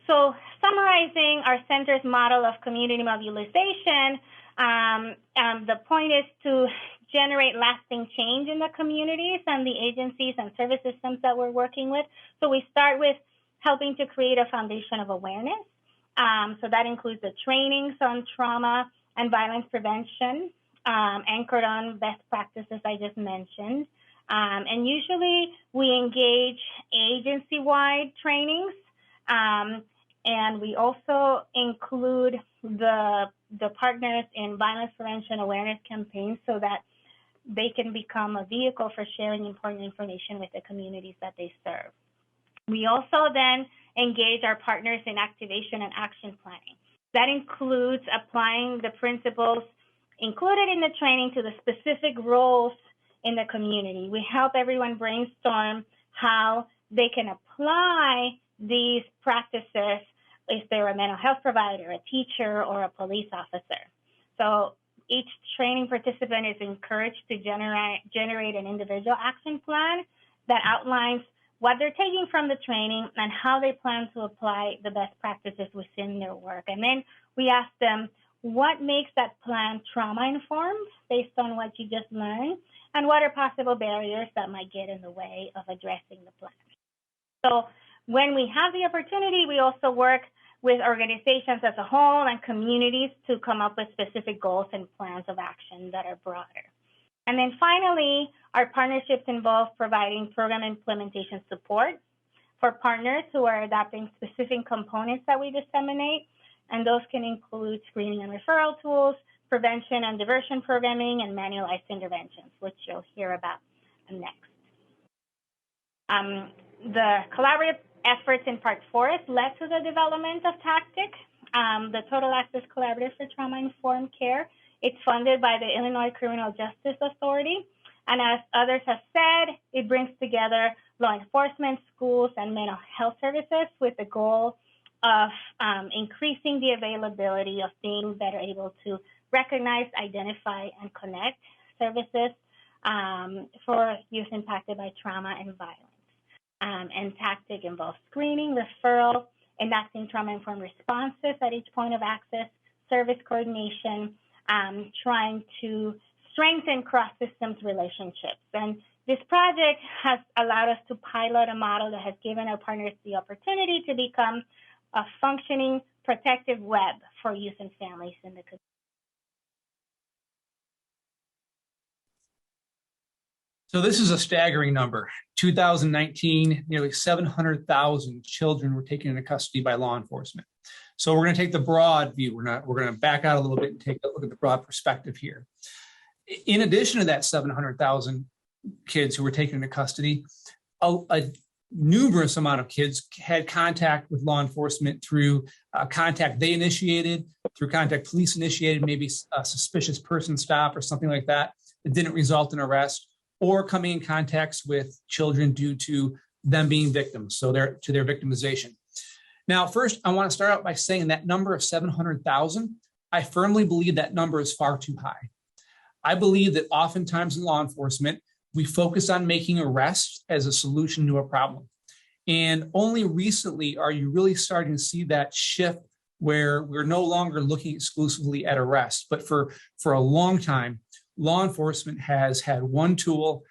So summarizing our center's model of community mobilization, the point is to generate lasting change in the communities and the agencies and service systems that we're working with. So we start with helping to create a foundation of awareness. So that includes the trainings on trauma and violence prevention, anchored on best practices I just mentioned. And usually we engage agency-wide trainings, and we also include the partners in violence prevention awareness campaigns so that they can become a vehicle for sharing important information with the communities that they serve. We also then engage our partners in activation and action planning. That includes applying the principles included in the training to the specific roles in the community. We help everyone brainstorm how they can apply these practices if they're a mental health provider, a teacher, or a police officer. So each training participant is encouraged to generate an individual action plan that outlines what they're taking from the training and how they plan to apply the best practices within their work. And then we ask them, what makes that plan trauma-informed based on what you just learned, and what are possible barriers that might get in the way of addressing the plan. So when we have the opportunity, we also work with organizations as a whole and communities to come up with specific goals and plans of action that are broader. And then finally, our partnerships involve providing program implementation support for partners who are adopting specific components that we disseminate. And those can include screening and referral tools, prevention and diversion programming, and manualized interventions, which you'll hear about next. The collaborative efforts in Part 4 led to the development of TACTIC, the Total Access Collaborative for Trauma-Informed Care. It's funded by the Illinois Criminal Justice Authority. And as others have said, it brings together law enforcement, schools, and mental health services with the goal of increasing the availability of being better able to recognize, identify, and connect services for youth impacted by trauma and violence. And TACTIC involves screening, referral, enacting trauma-informed responses at each point of access, service coordination, trying to strengthen cross-systems relationships. And this project has allowed us to pilot a model that has given our partners the opportunity to become a functioning protective web for youth and families in the community. So this is a staggering number. 2019, nearly 700,000 children were taken into custody by law enforcement. So we're going to take the broad view. We're going to back out a little bit and take a look at the broad perspective here. In addition to that 700,000 kids who were taken into custody, a numerous amount of kids had contact with law enforcement through contact they initiated, through contact police initiated, maybe a suspicious person stop or something like that. It didn't result in arrest, or coming in contact with children due to them being victims, so to their victimization. Now, first, I want to start out by saying that number of 700,000, I firmly believe that number is far too high. I believe that oftentimes in law enforcement, we focus on making arrests as a solution to a problem. And only recently are you really starting to see that shift where we're no longer looking exclusively at arrests. But for a long time, law enforcement has had one tool.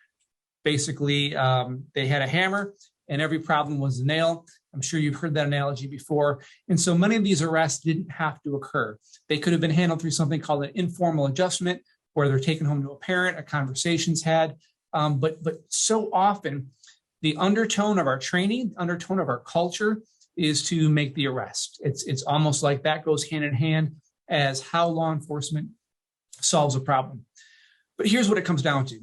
Basically, they had a hammer and every problem was a nail. I'm sure you've heard that analogy before. And so many of these arrests didn't have to occur. They could have been handled through something called an informal adjustment, where they're taken home to a parent, a conversation's had. But so often, the undertone of our training, undertone of our culture is to make the arrest. It's almost like that goes hand in hand as how law enforcement solves a problem. But here's what it comes down to.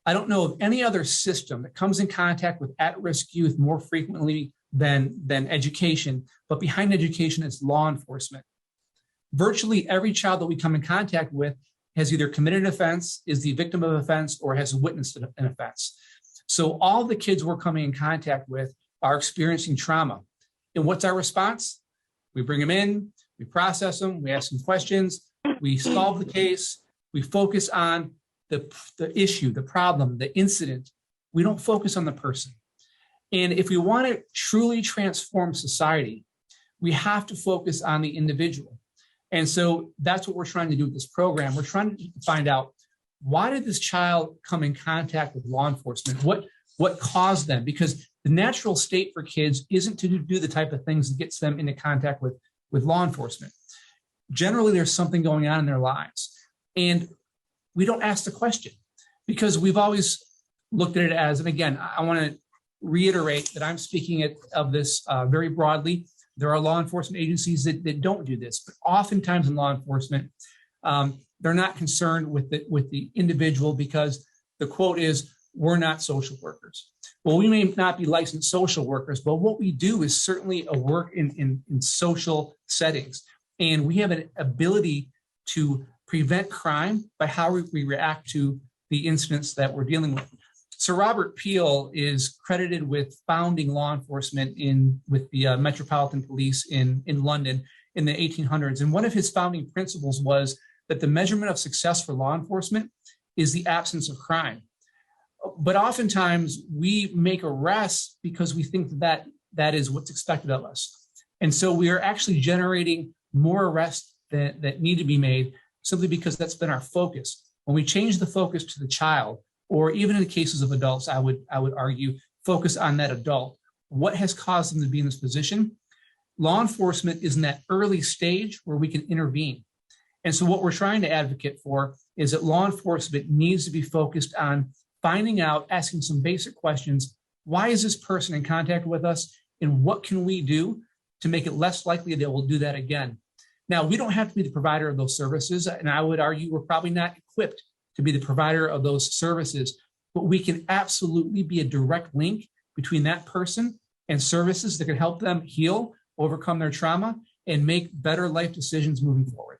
I don't know of any other system that comes in contact with at-risk youth more frequently than education, but behind education is law enforcement. Virtually every child that we come in contact with has either committed an offense, is the victim of offense, or has witnessed an offense. So all the kids we're coming in contact with are experiencing trauma. And what's our response? We bring them in, we process them, we ask them questions, we solve the case, we focus on the issue, the problem, the incident. We don't focus on the person. And if we want to truly transform society, we have to focus on the individual. And so that's what we're trying to do with this program. We're trying to find out, why did this child come in contact with law enforcement? What caused them? Because the natural state for kids isn't to do the type of things that gets them into contact with law enforcement. Generally, there's something going on in their lives. And we don't ask the question because we've always looked at it as, and again, I want to reiterate that I'm speaking of this very broadly. There are law enforcement agencies that don't do this, but oftentimes in law enforcement, they're not concerned with the individual because the quote is, "We're not social workers." Well, we may not be licensed social workers, but what we do is certainly a work in social settings. And we have an ability to prevent crime by how we react to the incidents that we're dealing with. Sir Robert Peel is credited with founding law enforcement with the Metropolitan Police in London in the 1800s. And one of his founding principles was that the measurement of success for law enforcement is the absence of crime. But oftentimes we make arrests because we think that is what's expected of us. And so we are actually generating more arrests that need to be made simply because that's been our focus. When we change the focus to the child, or even in the cases of adults, I would argue, focus on that adult. What has caused them to be in this position? Law enforcement is in that early stage where we can intervene. And so what we're trying to advocate for is that law enforcement needs to be focused on finding out, asking some basic questions. Why is this person in contact with us? And what can we do to make it less likely they will do that again? Now, we don't have to be the provider of those services. And I would argue we're probably not equipped to be the provider of those services, but we can absolutely be a direct link between that person and services that can help them heal, overcome their trauma, and make better life decisions moving forward.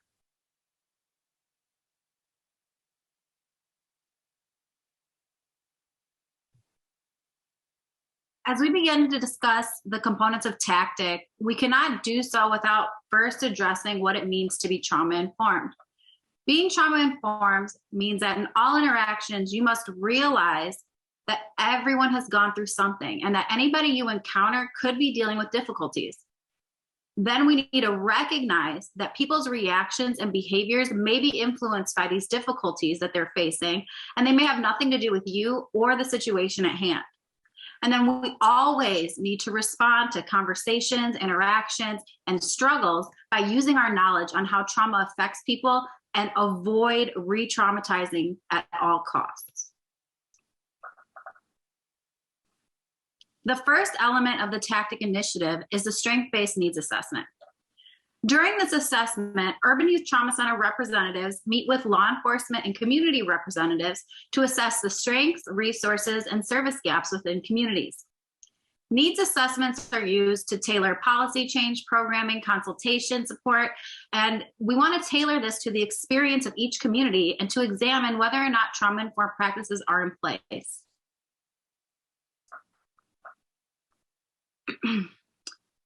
As we begin to discuss the components of tactic, we cannot do so without first addressing what it means to be trauma-informed. Being trauma-informed means that in all interactions, you must realize that everyone has gone through something and that anybody you encounter could be dealing with difficulties. Then we need to recognize that people's reactions and behaviors may be influenced by these difficulties that they're facing, and they may have nothing to do with you or the situation at hand. And then we always need to respond to conversations, interactions, and struggles by using our knowledge on how trauma affects people and avoid re-traumatizing at all costs. The first element of the tactic initiative is the strength-based needs assessment. During this assessment, Urban Youth Trauma Center representatives meet with law enforcement and community representatives to assess the strengths, resources, and service gaps within communities. Needs assessments are used to tailor policy change, programming, consultation support, and we want to tailor this to the experience of each community and to examine whether or not trauma-informed practices are in place.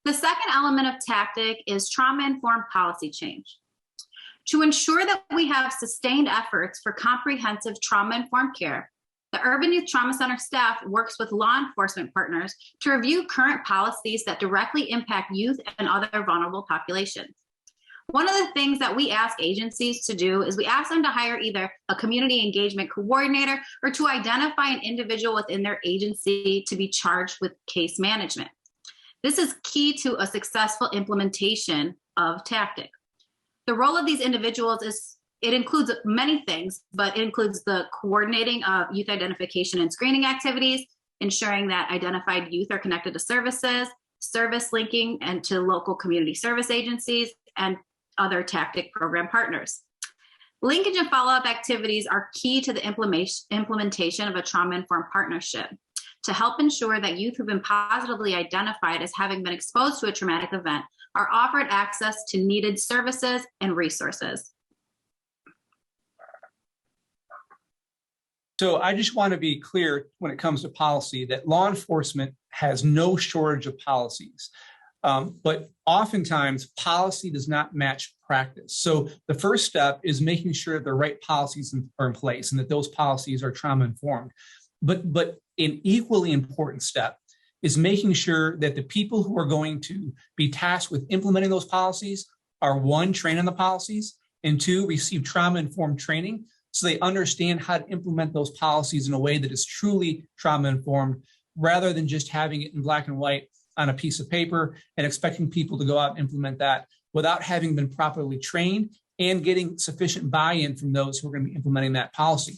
The second element of tactic is trauma-informed policy change. To ensure that we have sustained efforts for comprehensive trauma-informed care, the Urban Youth Trauma Center staff works with law enforcement partners to review current policies that directly impact youth and other vulnerable populations. One of the things that we ask agencies to do is we ask them to hire either a community engagement coordinator or to identify an individual within their agency to be charged with case management. This is key to a successful implementation of tactic. The role of these individuals it includes many things, but it includes the coordinating of youth identification and screening activities, ensuring that identified youth are connected to services, service linking and to local community service agencies, and other tactic program partners. Linkage and follow-up activities are key to the implementation of a trauma-informed partnership to help ensure that youth who've been positively identified as having been exposed to a traumatic event are offered access to needed services and resources. So I just want to be clear when it comes to policy that law enforcement has no shortage of policies, but oftentimes policy does not match practice. So the first step is making sure that the right policies are in place and that those policies are trauma-informed. But an equally important step is making sure that the people who are going to be tasked with implementing those policies are, one, trained on the policies, and two, receive trauma-informed training so they understand how to implement those policies in a way that is truly trauma-informed, rather than just having it in black and white on a piece of paper and expecting people to go out and implement that without having been properly trained and getting sufficient buy-in from those who are going to be implementing that policy.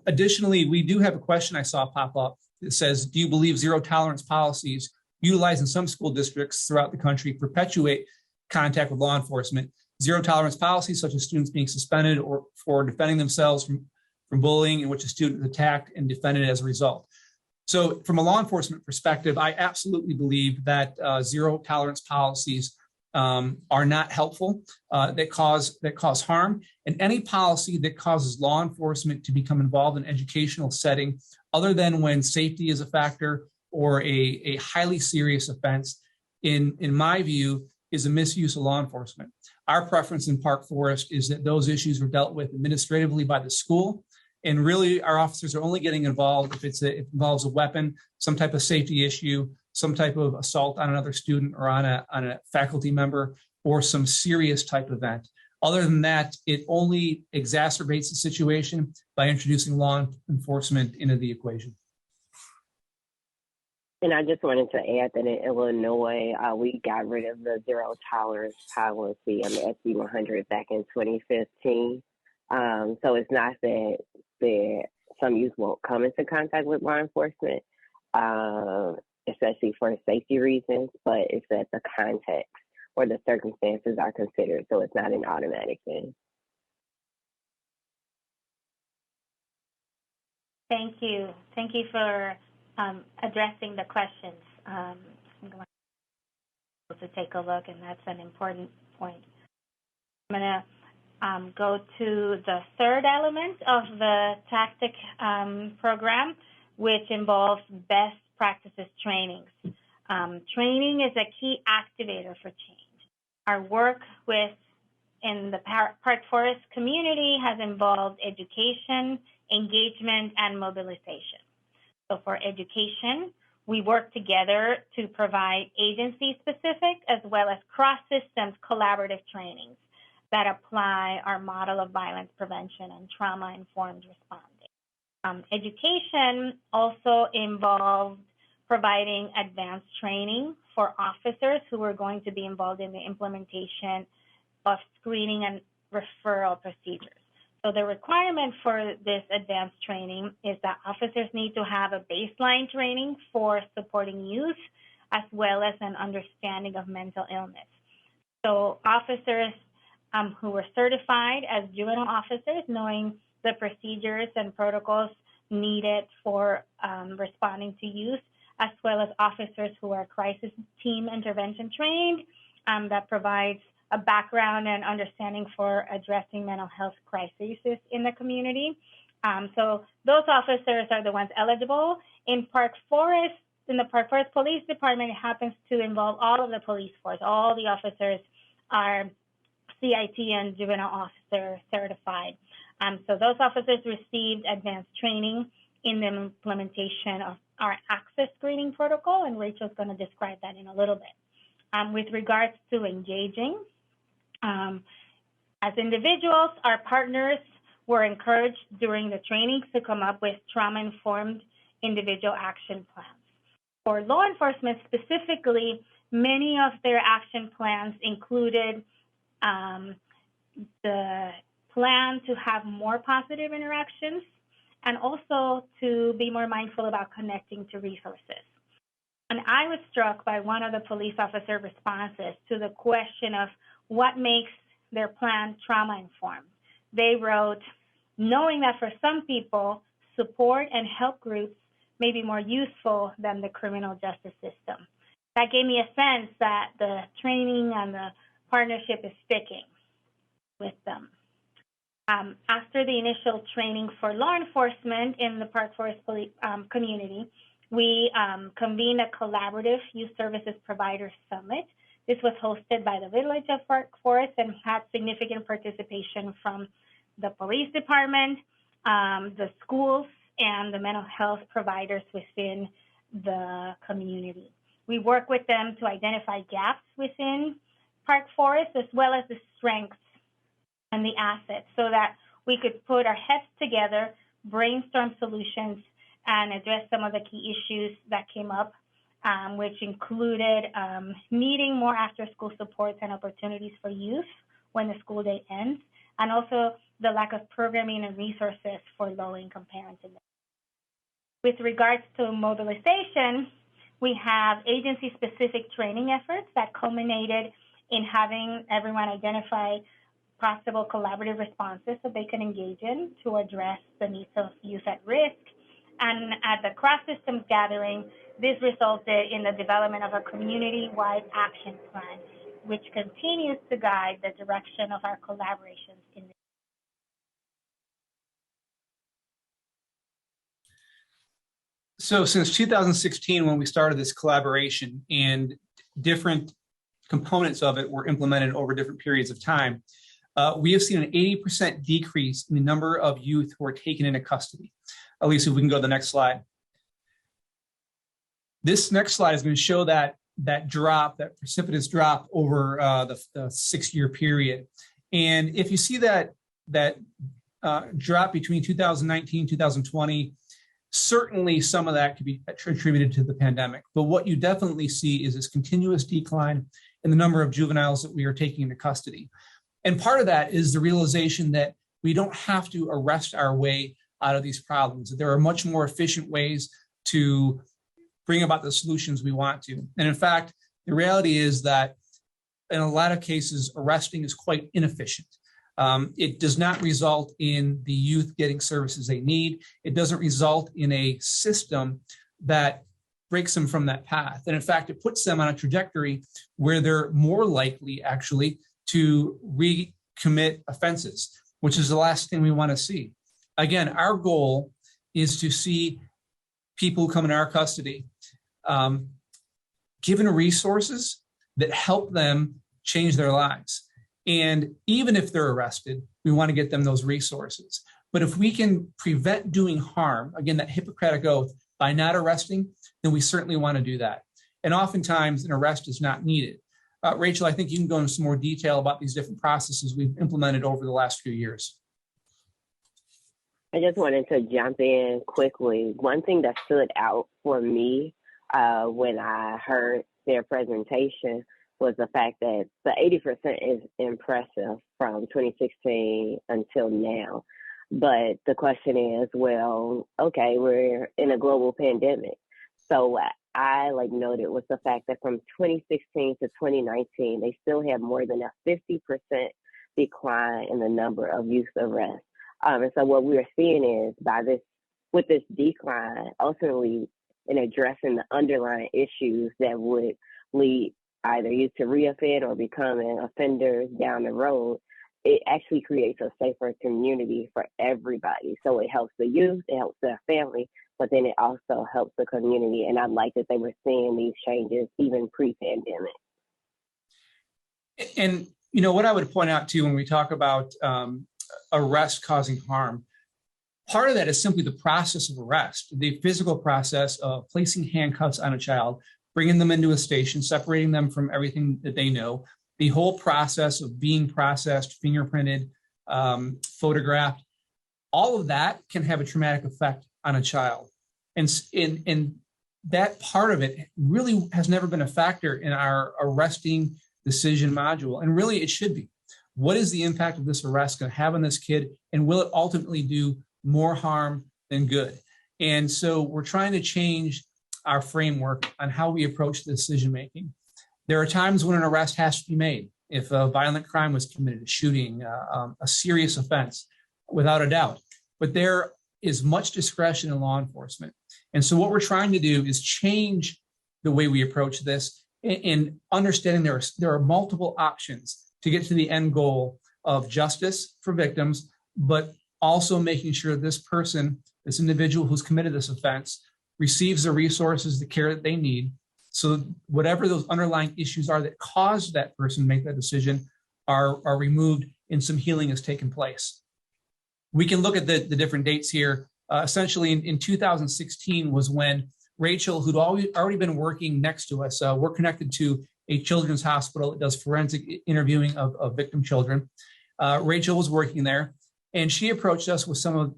Additionally, we do have a question I saw pop up that says, do you believe zero tolerance policies utilized in some school districts throughout the country perpetuate contact with law enforcement? Zero tolerance policies, such as students being suspended or for defending themselves from bullying in which a student is attacked and defended as a result. So from a law enforcement perspective, I absolutely believe that zero tolerance policies are not helpful, that cause harm, and any policy that causes law enforcement to become involved in educational setting, other than when safety is a factor or a highly serious offense, in my view, is a misuse of law enforcement. Our preference in Park Forest is that those issues are dealt with administratively by the school. And really, our officers are only getting involved if it involves a weapon, some type of safety issue, some type of assault on another student or on a faculty member, or some serious type event. Other than that, it only exacerbates the situation by introducing law enforcement into the equation. And I just wanted to add that in Illinois, we got rid of the zero tolerance policy on the SB 100 back in 2015. So it's not that some youth won't come into contact with law enforcement, especially for safety reasons, but it's that the context or the circumstances are considered, so it's not an automatic thing. Thank you. Thank you for addressing the questions. I'm going to take a look, and that's an important point. I'm going to go to the third element of the tactic program, which involves best practices trainings. Training is a key activator for change. Our work in the Park Forest community has involved education, engagement, and mobilization. So for education, we work together to provide agency-specific as well as cross-systems collaborative trainings that apply our model of violence prevention and trauma-informed responding. Education also involved providing advanced training for officers who are going to be involved in the implementation of screening and referral procedures. So the requirement for this advanced training is that officers need to have a baseline training for supporting youth, as well as an understanding of mental illness. So officers who were certified as juvenile officers, knowing the procedures and protocols needed for responding to youth, as well as officers who are crisis team intervention trained, that provides a background and understanding for addressing mental health crises in the community. So those officers are the ones eligible. In Park Forest, in the Park Forest Police Department, it happens to involve all of the police force. All the officers are CIT and juvenile officer certified. So those officers received advanced training in the implementation of our access screening protocol, and Rachel's going to describe that in a little bit. With regards to engaging, as individuals, our partners were encouraged during the trainings to come up with trauma-informed individual action plans. For law enforcement specifically, many of their action plans included the plan to have more positive interactions and also to be more mindful about connecting to resources. And I was struck by one of the police officer responses to the question of what makes their plan trauma-informed. They wrote, knowing that for some people, support and help groups may be more useful than the criminal justice system. That gave me a sense that the training and the partnership is sticking with them. After the initial training for law enforcement in the Park Forest community, we convened a collaborative youth services provider summit. This was hosted by the Village of Park Forest and had significant participation from the police department, the schools, and the mental health providers within the community. We work with them to identify gaps within Park Forest, as well as the strengths and the assets, so that we could put our heads together, brainstorm solutions, and address some of the key issues that came up, which included needing more after-school supports and opportunities for youth when the school day ends, and also the lack of programming and resources for low-income parents. With regards to mobilization, we have agency-specific training efforts that culminated in having everyone identify possible collaborative responses that they can engage in to address the needs of youth at risk. And at the cross-systems gathering, this resulted in the development of a community-wide action plan, which continues to guide the direction of our collaborations in this. So since 2016, when we started this collaboration and different components of it were implemented over different periods of time, we have seen an 80% decrease in the number of youth who are taken into custody. Elisa, if we can go to the next slide. This next slide is going to show that drop, that precipitous drop over the 6-year period. And if you see that drop between 2019 and 2020, certainly some of that could be attributed to the pandemic. But what you definitely see is this continuous decline in the number of juveniles that we are taking into custody. And part of that is the realization that we don't have to arrest our way out of these problems. There are much more efficient ways to bring about the solutions we want to. And in fact, the reality is that in a lot of cases, arresting is quite inefficient. It does not result in the youth getting services they need. It doesn't result in a system that breaks them from that path. And in fact, it puts them on a trajectory where they're more likely actually to recommit offenses, which is the last thing we want to see. Again, our goal is to see people who come in our custody given resources that help them change their lives. And even if they're arrested, we want to get them those resources. But if we can prevent doing harm, again, that Hippocratic oath, by not arresting, then we certainly want to do that. And oftentimes an arrest is not needed. Rachel, I think you can go into some more detail about these different processes we've implemented over the last few years. I just wanted to jump in quickly. One thing that stood out for me when I heard their presentation was the fact that the 80% is impressive from 2016 until now. But the question is, well, okay, we're in a global pandemic. So what I noted was the fact that from 2016 to 2019, they still have more than a 50% decline in the number of youth arrests. And so what we're seeing is with this decline, ultimately in addressing the underlying issues that would lead either youth to reoffend or becoming offenders down the road, it actually creates a safer community for everybody. So it helps the youth, it helps their family, but then it also helps the community. And I like that they were seeing these changes even pre-pandemic. And, what I would point out too, when we talk about arrest causing harm, part of that is simply the process of arrest, the physical process of placing handcuffs on a child, bringing them into a station, separating them from everything that they know, the whole process of being processed, fingerprinted, photographed, all of that can have a traumatic effect on a child. And that part of it really has never been a factor in our arresting decision module. And really it should be. What is the impact of this arrest going to have on this kid? And will it ultimately do more harm than good? And so we're trying to change our framework on how we approach the decision-making. There are times when an arrest has to be made. If a violent crime was committed, a shooting, a serious offense, without a doubt. But there is much discretion in law enforcement. And so what we're trying to do is change the way we approach this in understanding there are multiple options to get to the end goal of justice for victims, but also making sure this person, this individual who's committed this offense, receives the resources, the care that they need. So whatever those underlying issues are that caused that person to make that decision are removed and some healing has taken place. We can look at the different dates here. Essentially in 2016 was when Rachel, who'd already been working next to us, we're connected to a children's hospital that does forensic interviewing of victim children. Rachel was working there, and she approached us with some of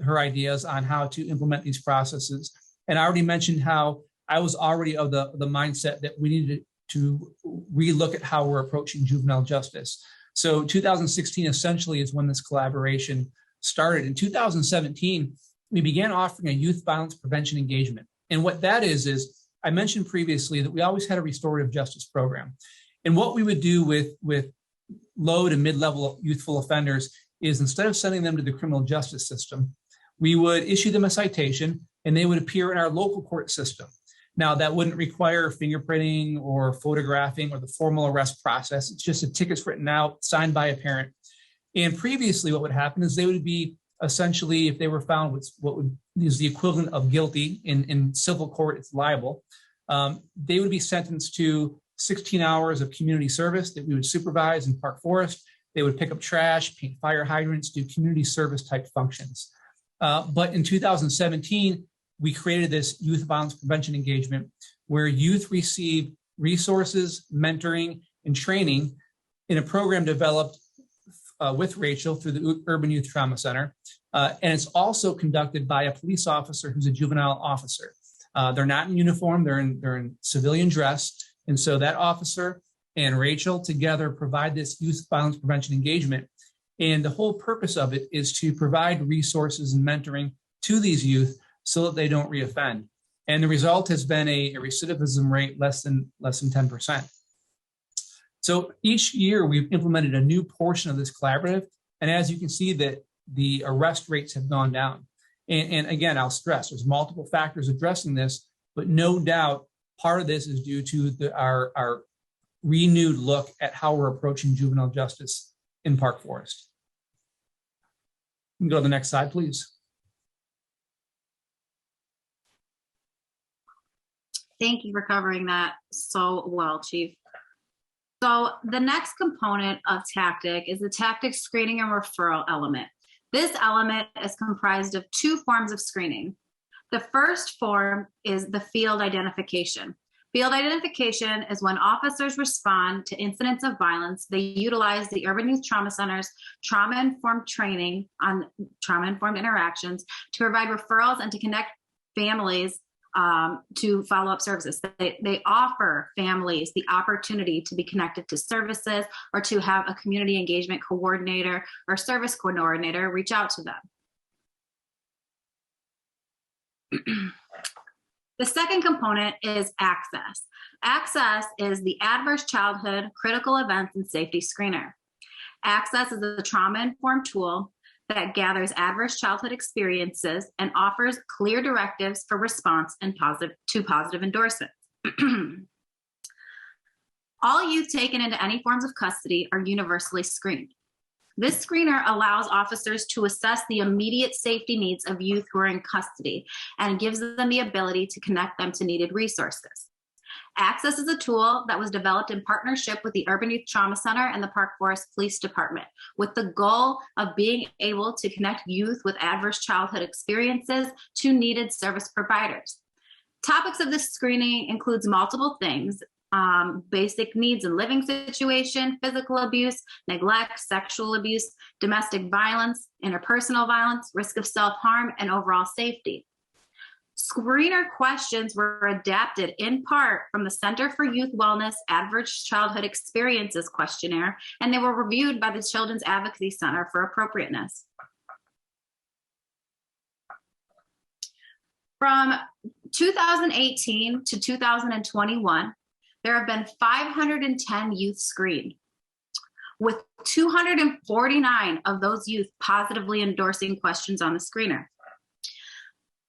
her ideas on how to implement these processes. And I already mentioned how I was already of the mindset that we needed to relook at how we're approaching juvenile justice. So 2016 essentially is when this collaboration started. In 2017, we began offering a youth violence prevention engagement. And what that is I mentioned previously that we always had a restorative justice program. And what we would do with low to mid-level youthful offenders is, instead of sending them to the criminal justice system, we would issue them a citation and they would appear in our local court system. Now, that wouldn't require fingerprinting or photographing or the formal arrest process. It's just a ticket's written out, signed by a parent. And previously, what would happen is they would be essentially, if they were found with is the equivalent of guilty in civil court, it's liable, they would be sentenced to 16 hours of community service that we would supervise in Park Forest. They would pick up trash, paint fire hydrants, do community service type functions. But in 2017, we created this youth violence prevention engagement where youth receive resources, mentoring, and training in a program developed with Rachel through the Urban Youth Trauma Center. And it's also conducted by a police officer who's a juvenile officer. They're not in uniform, they're in civilian dress. And so that officer and Rachel together provide this youth violence prevention engagement. And the whole purpose of it is to provide resources and mentoring to these youth so that they don't reoffend. And the result has been a recidivism rate less than 10%. So each year we've implemented a new portion of this collaborative. And as you can see, that the arrest rates have gone down. And again, I'll stress there's multiple factors addressing this, but no doubt part of this is due to our renewed look at how we're approaching juvenile justice in Park Forest. You can go to the next slide, please. Thank you for covering that so well, Chief. So the next component of tactic is the tactic screening and referral element. This element is comprised of two forms of screening. The first form is the field identification. Field identification is when officers respond to incidents of violence. They utilize the Urban Youth Trauma Center's trauma-informed training on trauma-informed interactions to provide referrals and to connect families to follow-up services. They offer families the opportunity to be connected to services or to have a community engagement coordinator or service coordinator reach out to them. The second component is access. Access is the Adverse Childhood Critical Events and Safety Screener. Access is a trauma-informed tool that gathers adverse childhood experiences and offers clear directives for response and positive endorsements. All youth taken into any forms of custody are universally screened. This screener allows officers to assess the immediate safety needs of youth who are in custody and gives them the ability to connect them to needed resources. Access is a tool that was developed in partnership with the Urban Youth Trauma Center and the Park Forest Police Department, with the goal of being able to connect youth with adverse childhood experiences to needed service providers. Topics of this screening includes multiple things: basic needs and living situation, physical abuse, neglect, sexual abuse, domestic violence, interpersonal violence, risk of self-harm, and overall safety. Screener questions were adapted in part from the Center for Youth Wellness Adverse Childhood Experiences questionnaire, and they were reviewed by the Children's Advocacy Center for appropriateness. From 2018 to 2021, there have been 510 youth screened, with 249 of those youth positively endorsing questions on the screener.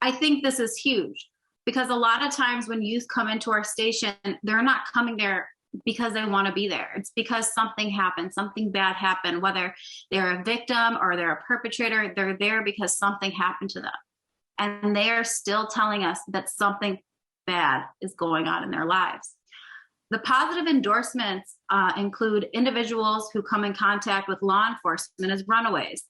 I think this is huge because a lot of times when youth come into our station, they're not coming there because they want to be there. It's because something happened, something bad happened, whether they're a victim or they're a perpetrator, they're there because something happened to them. And they are still telling us that something bad is going on in their lives. The positive endorsements include individuals who come in contact with law enforcement as runaways.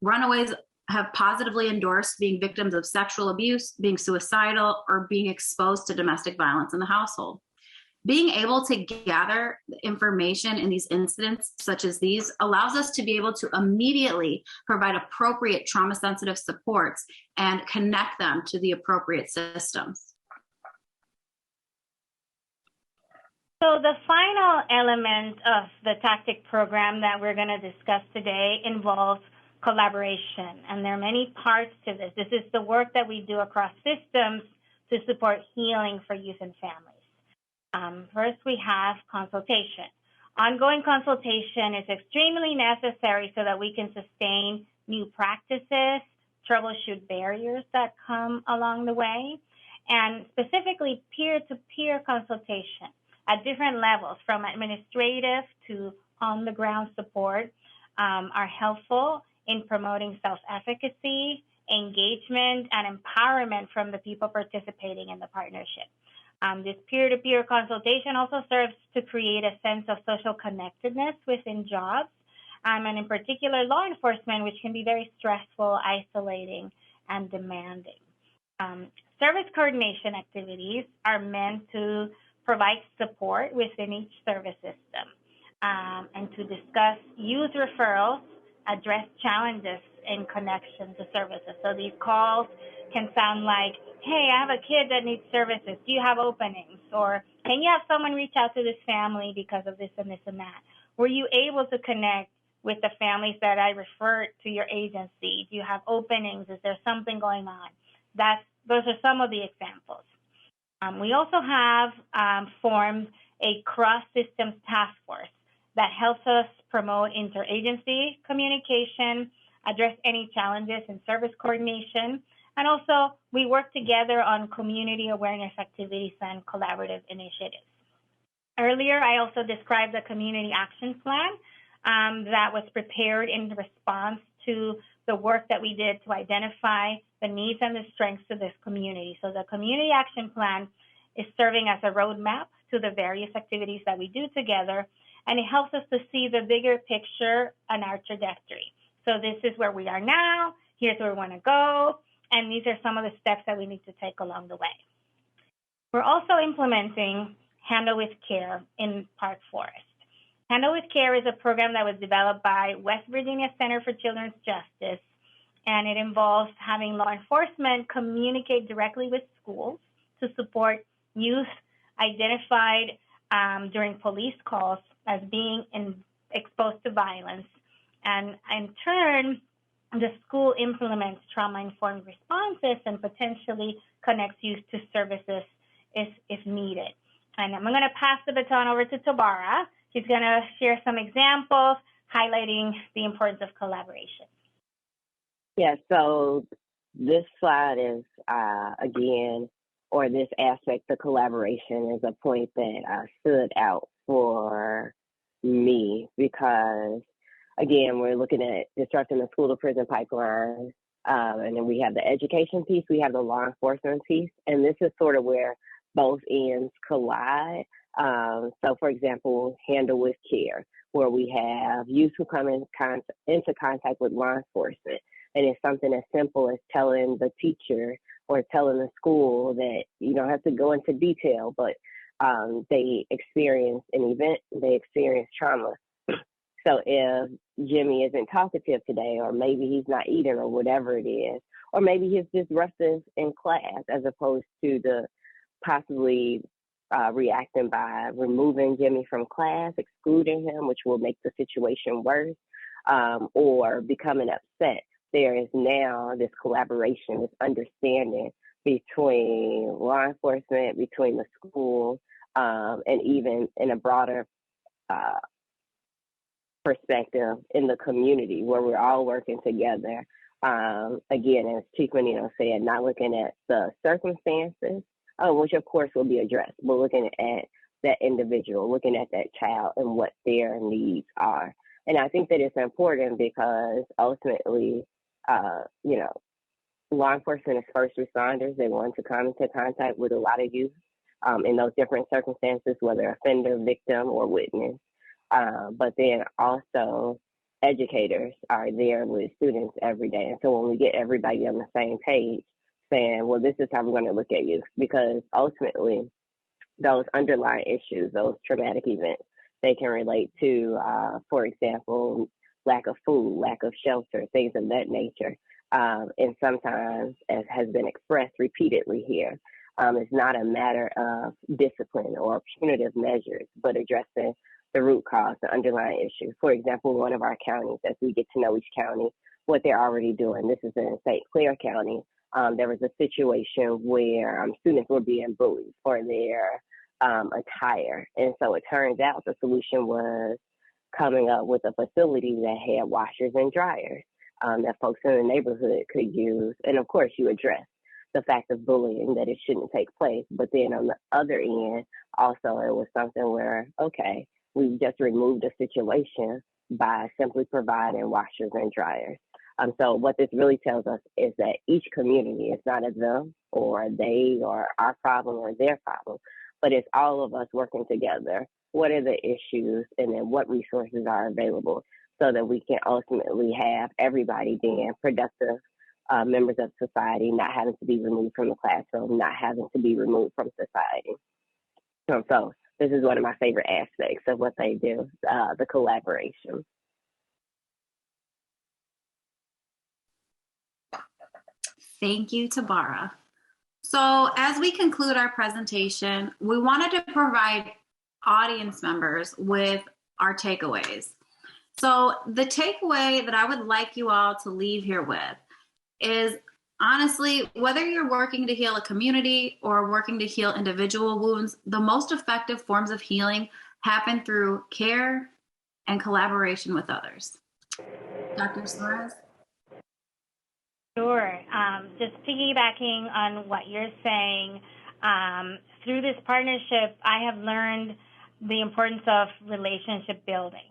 Runaways have positively endorsed being victims of sexual abuse, being suicidal, or being exposed to domestic violence in the household. Being able to gather information in these incidents such as these allows us to be able to immediately provide appropriate trauma-sensitive supports and connect them to the appropriate systems. So the final element of the tactic program that we're going to discuss today involves collaboration, and there are many parts to this. This is the work that we do across systems to support healing for youth and families. First, we have consultation. Ongoing consultation is extremely necessary so that we can sustain new practices, troubleshoot barriers that come along the way, and specifically peer-to-peer consultation at different levels, from administrative to on-the-ground support, are helpful in promoting self-efficacy, engagement, and empowerment from the people participating in the partnership. This peer-to-peer consultation also serves to create a sense of social connectedness within jobs, and in particular law enforcement, which can be very stressful, isolating, and demanding. Service coordination activities are meant to provide support within each service system, and to discuss youth referrals, address challenges in connection to services. So these calls can sound like, hey, I have a kid that needs services. Do you have openings? Or can you have someone reach out to this family because of this and this and that? Were you able to connect with the families that I referred to your agency? Do you have openings? Is there something going on? Those are some of the examples. We also have formed a cross-systems task force that helps us promote interagency communication, address any challenges in service coordination, and also we work together on community awareness activities and collaborative initiatives. Earlier, I also described the community action plan that was prepared in response to the work that we did to identify the needs and the strengths of this community. So the community action plan is serving as a roadmap to the various activities that we do together, and it helps us to see the bigger picture and our trajectory. So this is where we are now, here's where we want to go, and these are some of the steps that we need to take along the way. We're also implementing Handle with Care in Park Forest. Handle with Care is a program that was developed by West Virginia Center for Children's Justice, and it involves having law enforcement communicate directly with schools to support youth identified during police calls as being exposed to violence. And in turn, the school implements trauma-informed responses and potentially connects youth to services if needed. And I'm going to pass the baton over to Tobara. She's going to share some examples highlighting the importance of collaboration. Yeah, so this slide is, again, or this aspect of collaboration is a point that stood out for me because, again, we're looking at disrupting the school-to-prison pipeline, and then we have the education piece, we have the law enforcement piece, and this is sort of where both ends collide. So, for example, Handle with Care, where we have youth who come into contact with law enforcement, and it's something as simple as telling the teacher or telling the school that you don't have to go into detail, but they experience an event, they experience trauma. So if Jimmy isn't talkative today, or maybe he's not eating or whatever it is, or maybe he's disruptive in class as opposed to the possibly reacting by removing Jimmy from class, excluding him, which will make the situation worse, or becoming upset. There is now this collaboration, this understanding between law enforcement, between the school, and even in a broader perspective in the community where we're all working together. Again, as Chief Mannino said, not looking at the circumstances, which of course will be addressed, but looking at that individual, looking at that child and what their needs are. And I think that it's important because ultimately, law enforcement is first responders. They want to come into contact with a lot of youth in those different circumstances, whether offender, victim, or witness. But then also educators are there with students every day. And so when we get everybody on the same page saying, well, this is how we're going to look at you, because ultimately those underlying issues, those traumatic events, they can relate to, for example, lack of food, lack of shelter, things of that nature. And sometimes, as has been expressed repeatedly here, it's not a matter of discipline or punitive measures, but addressing the root cause, the underlying issue. For example, one of our counties, as we get to know each county, what they're already doing. This is in St. Clair County. There was a situation where students were being bullied for their attire. And so it turns out the solution was coming up with a facility that had washers and dryers that folks in the neighborhood could use. And of course, you address the fact of bullying, that it shouldn't take place. But then on the other end, also it was something where, okay, we just removed a situation by simply providing washers and dryers. So what this really tells us is that each community is not a them or they or our problem or their problem, but it's all of us working together. What are the issues, and then what resources are available so that we can ultimately have everybody being productive members of society, not having to be removed from the classroom, not having to be removed from society. So this is one of my favorite aspects of what they do, the collaboration. Thank you, Tobara. So as we conclude our presentation, we wanted to provide audience members with our takeaways. So the takeaway that I would like you all to leave here with is, honestly, whether you're working to heal a community or working to heal individual wounds, the most effective forms of healing happen through care and collaboration with others. Dr. Suarez? Sure. Just piggybacking on what you're saying, through this partnership, I have learned the importance of relationship building.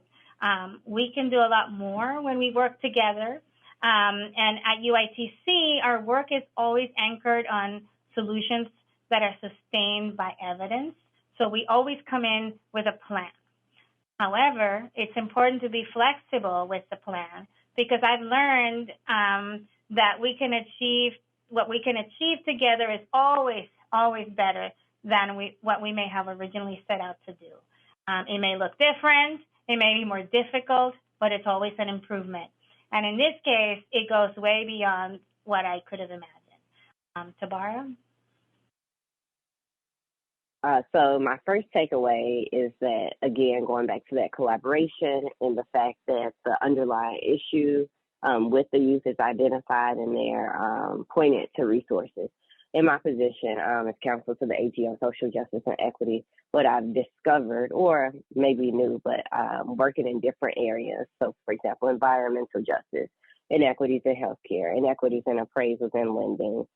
We can do a lot more when we work together. And at UYTC, our work is always anchored on solutions that are sustained by evidence. So we always come in with a plan. However, it's important to be flexible with the plan, because I've learned that we can achieve what we can achieve together is always better than what we may have originally set out to do. It may look different, it may be more difficult, but it's always an improvement. And in this case, it goes way beyond what I could have imagined. Tobara? So my first takeaway is that, again, going back to that collaboration and the fact that the underlying issue with the youth is identified, and they're pointed to resources. In my position as counsel to the AG on social justice and equity, what I've discovered, or maybe new, but working in different areas. So, for example, environmental justice, inequities in healthcare, inequities in appraisals and lending,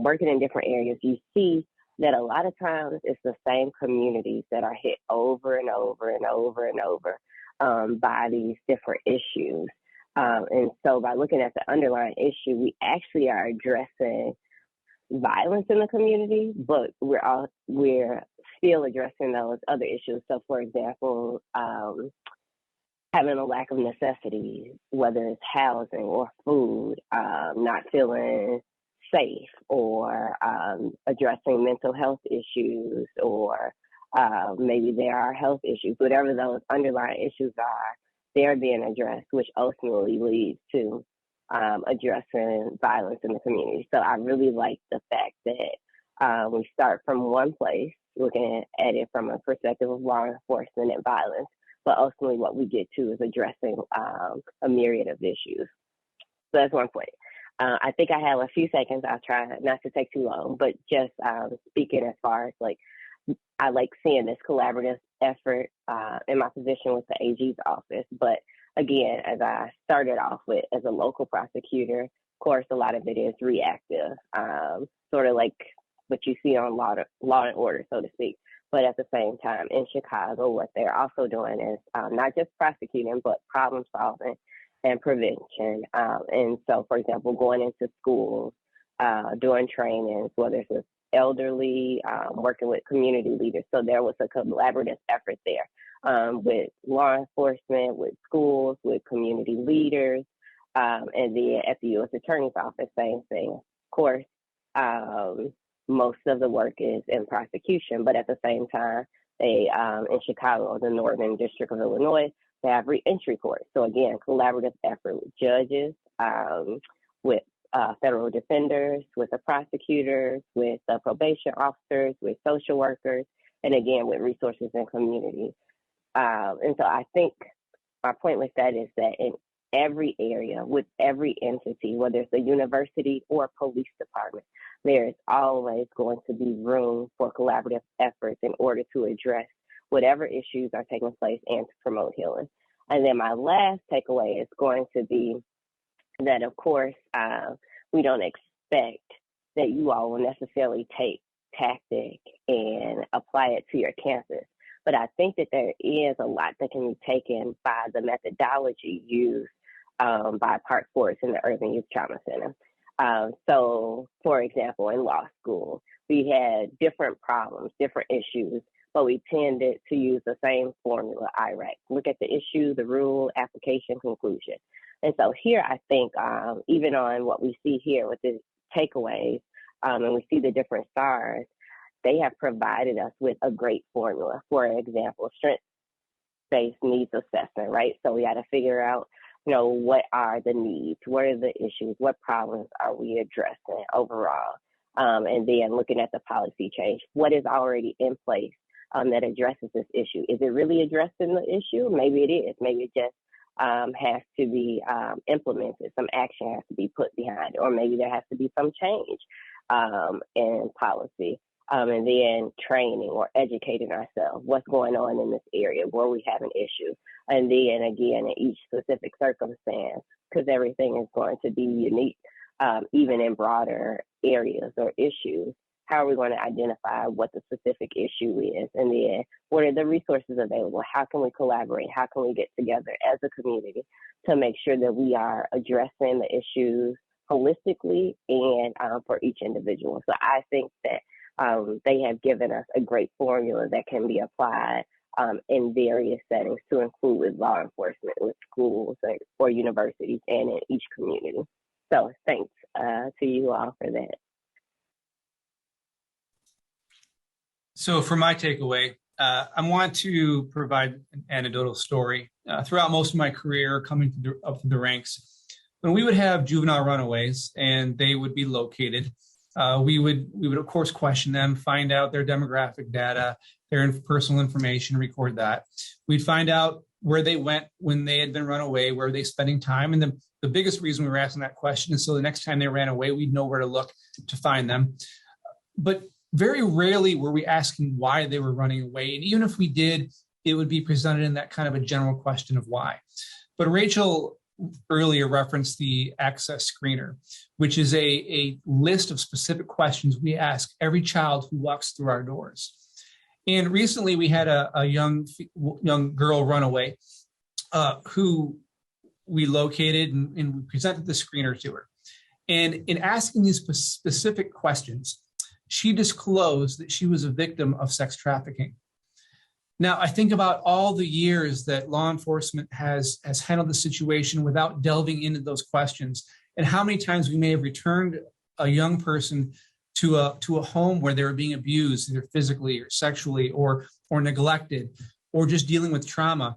working in different areas, you see that a lot of times it's the same communities that are hit over and over and over and over by these different issues. And so by looking at the underlying issue, we actually are addressing violence in the community, but we're still addressing those other issues. So, for example, having a lack of necessities, whether it's housing or food, not feeling safe, or addressing mental health issues, or maybe there are health issues, whatever those underlying issues are, they're being addressed, which ultimately leads to addressing violence in the community. So I really like the fact that we start from one place, looking at it from a perspective of law enforcement and violence, but ultimately what we get to is addressing a myriad of issues. So that's one point. I think I have a few seconds. I'll try not to take too long, but just speaking as far as I like seeing this collaborative effort in my position with the AG's office. But again, as I started off with as a local prosecutor, of course, a lot of it is reactive, sort of like what you see on Law and Order, so to speak. But at the same time, in Chicago, what they're also doing is not just prosecuting, but problem solving and prevention. And so, for example, going into schools, doing trainings, whether it's with elderly, working with community leaders. So there was a collaborative effort there with law enforcement, with schools, with community leaders, and then at the U.S. Attorney's Office, same thing. Of course, most of the work is in prosecution, but at the same time, they in Chicago, the Northern District of Illinois, they have reentry courts. So again, collaborative effort with judges, with federal defenders, with the prosecutors, with the probation officers, with social workers, and again, with resources and community. And so I think my point with that is that in every area, with every entity, whether it's a university or police department, there is always going to be room for collaborative efforts in order to address whatever issues are taking place and to promote healing. And then my last takeaway is going to be that, of course, we don't expect that you all will necessarily take tactic and apply it to your campus. But I think that there is a lot that can be taken by the methodology used by Park Forest in the Urban Youth Trauma Center. So, for example, in law school, we had different problems, different issues, but we tended to use the same formula, IRAC. Look at the issue, the rule, application, conclusion. And so here, I think, even on what we see here with the takeaways, and we see the different stars, they have provided us with a great formula. For example, strengths-based needs assessment, right? So we got to figure out, what are the needs? What are the issues? What problems are we addressing overall? And then looking at the policy change. What is already in place that addresses this issue? Is it really addressing the issue? Maybe it is. Maybe it just has to be implemented. Some action has to be put behind it, or maybe there has to be some change in policy. And then training or educating ourselves. What's going on in this area where we have an issue? And then again, in each specific circumstance, because everything is going to be unique, even in broader areas or issues, how are we going to identify what the specific issue is? And then what are the resources available? How can we collaborate? How can we get together as a community to make sure that we are addressing the issues holistically and for each individual? So I think that they have given us a great formula that can be applied in various settings, to include with law enforcement, with schools or universities, and in each community. So thanks to you all for that. So for my takeaway, I want to provide an anecdotal story. Throughout most of my career, coming up through the ranks, when we would have juvenile runaways and they would be located, we would of course question them, find out their demographic data, their personal information, record that. We'd find out where they went when they had been run away, where they spending time. And the biggest reason we were asking that question is so the next time they ran away, we'd know where to look to find them. But very rarely were we asking why they were running away. And even if we did, it would be presented in that kind of a general question of why. But Rachel earlier referenced the Access Screener, which is a list of specific questions we ask every child who walks through our doors. And recently we had a young girl run away who we located and we presented the screener to her. And in asking these specific questions, she disclosed that she was a victim of sex trafficking. Now, I think about all the years that law enforcement has handled the situation without delving into those questions, and how many times we may have returned a young person to a home where they were being abused, either physically or sexually or neglected, or just dealing with trauma.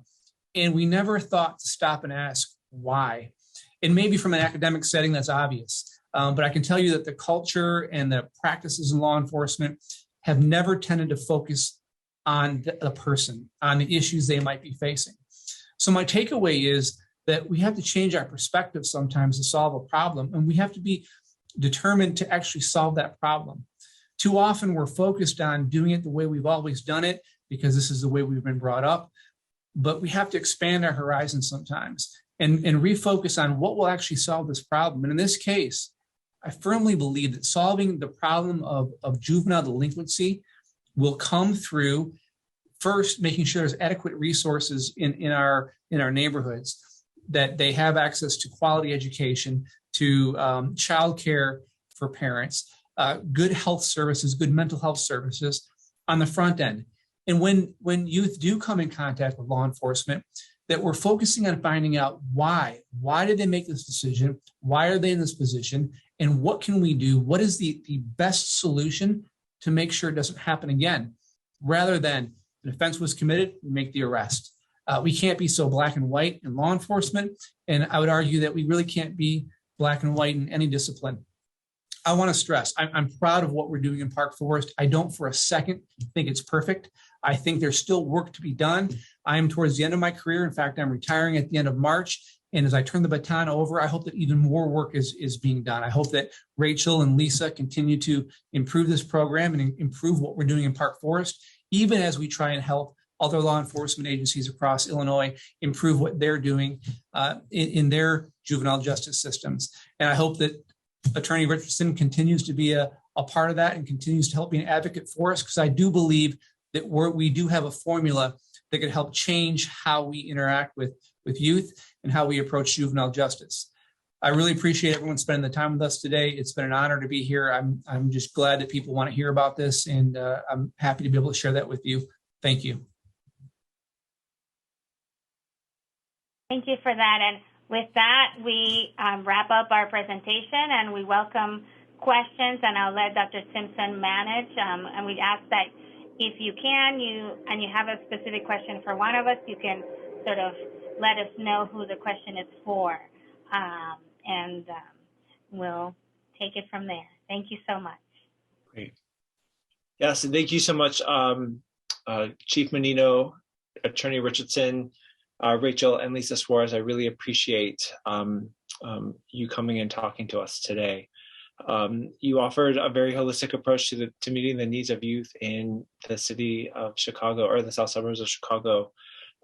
And we never thought to stop and ask why. And maybe from an academic setting, that's obvious. But I can tell you that the culture and the practices in law enforcement have never tended to focus on the person, on the issues they might be facing. So my takeaway is that we have to change our perspective sometimes to solve a problem, and we have to be determined to actually solve that problem. Too often we're focused on doing it the way we've always done it because this is the way we've been brought up, but we have to expand our horizons sometimes and refocus on what will actually solve this problem. And in this case, I firmly believe that solving the problem of juvenile delinquency will come through first making sure there's adequate resources in our neighborhoods, that they have access to quality education, to childcare for parents, good health services, good mental health services on the front end. And when youth do come in contact with law enforcement, that we're focusing on finding out why did they make this decision? Why are they in this position? And what can we do? What is the best solution to make sure it doesn't happen again? Rather than an offense was committed, we make the arrest. We can't be so black and white in law enforcement. And I would argue that we really can't be black and white in any discipline. I want to stress, I'm proud of what we're doing in Park Forest. I don't for a second think it's perfect. I think there's still work to be done. I am towards the end of my career. In fact, I'm retiring at the end of March. And as I turn the baton over, I hope that even more work is being done. I hope that Rachel and Lisa continue to improve this program and improve what we're doing in Park Forest, even as we try and help other law enforcement agencies across Illinois improve what they're doing in their juvenile justice systems. And I hope that Attorney Richardson continues to be a part of that and continues to help be an advocate for us, because I do believe that we do have a formula that could help change how we interact with youth and how we approach juvenile justice. I really appreciate everyone spending the time with us today. It's been an honor to be here. I'm just glad that people want to hear about this, and I'm happy to be able to share that with you. Thank you. Thank you for that. And with that, we wrap up our presentation, and we welcome questions, and I'll let Dr. Simpson manage. And we ask that if you can, you have a specific question for one of us, you can sort of let us know who the question is for, and we'll take it from there. Thank you so much. Great. Yes, and thank you so much, Chief Mannino, Attorney Richardson, Rachel, and Lisa Suarez. I really appreciate you coming and talking to us today. You offered a very holistic approach to meeting the needs of youth in the city of Chicago, or the south suburbs of Chicago.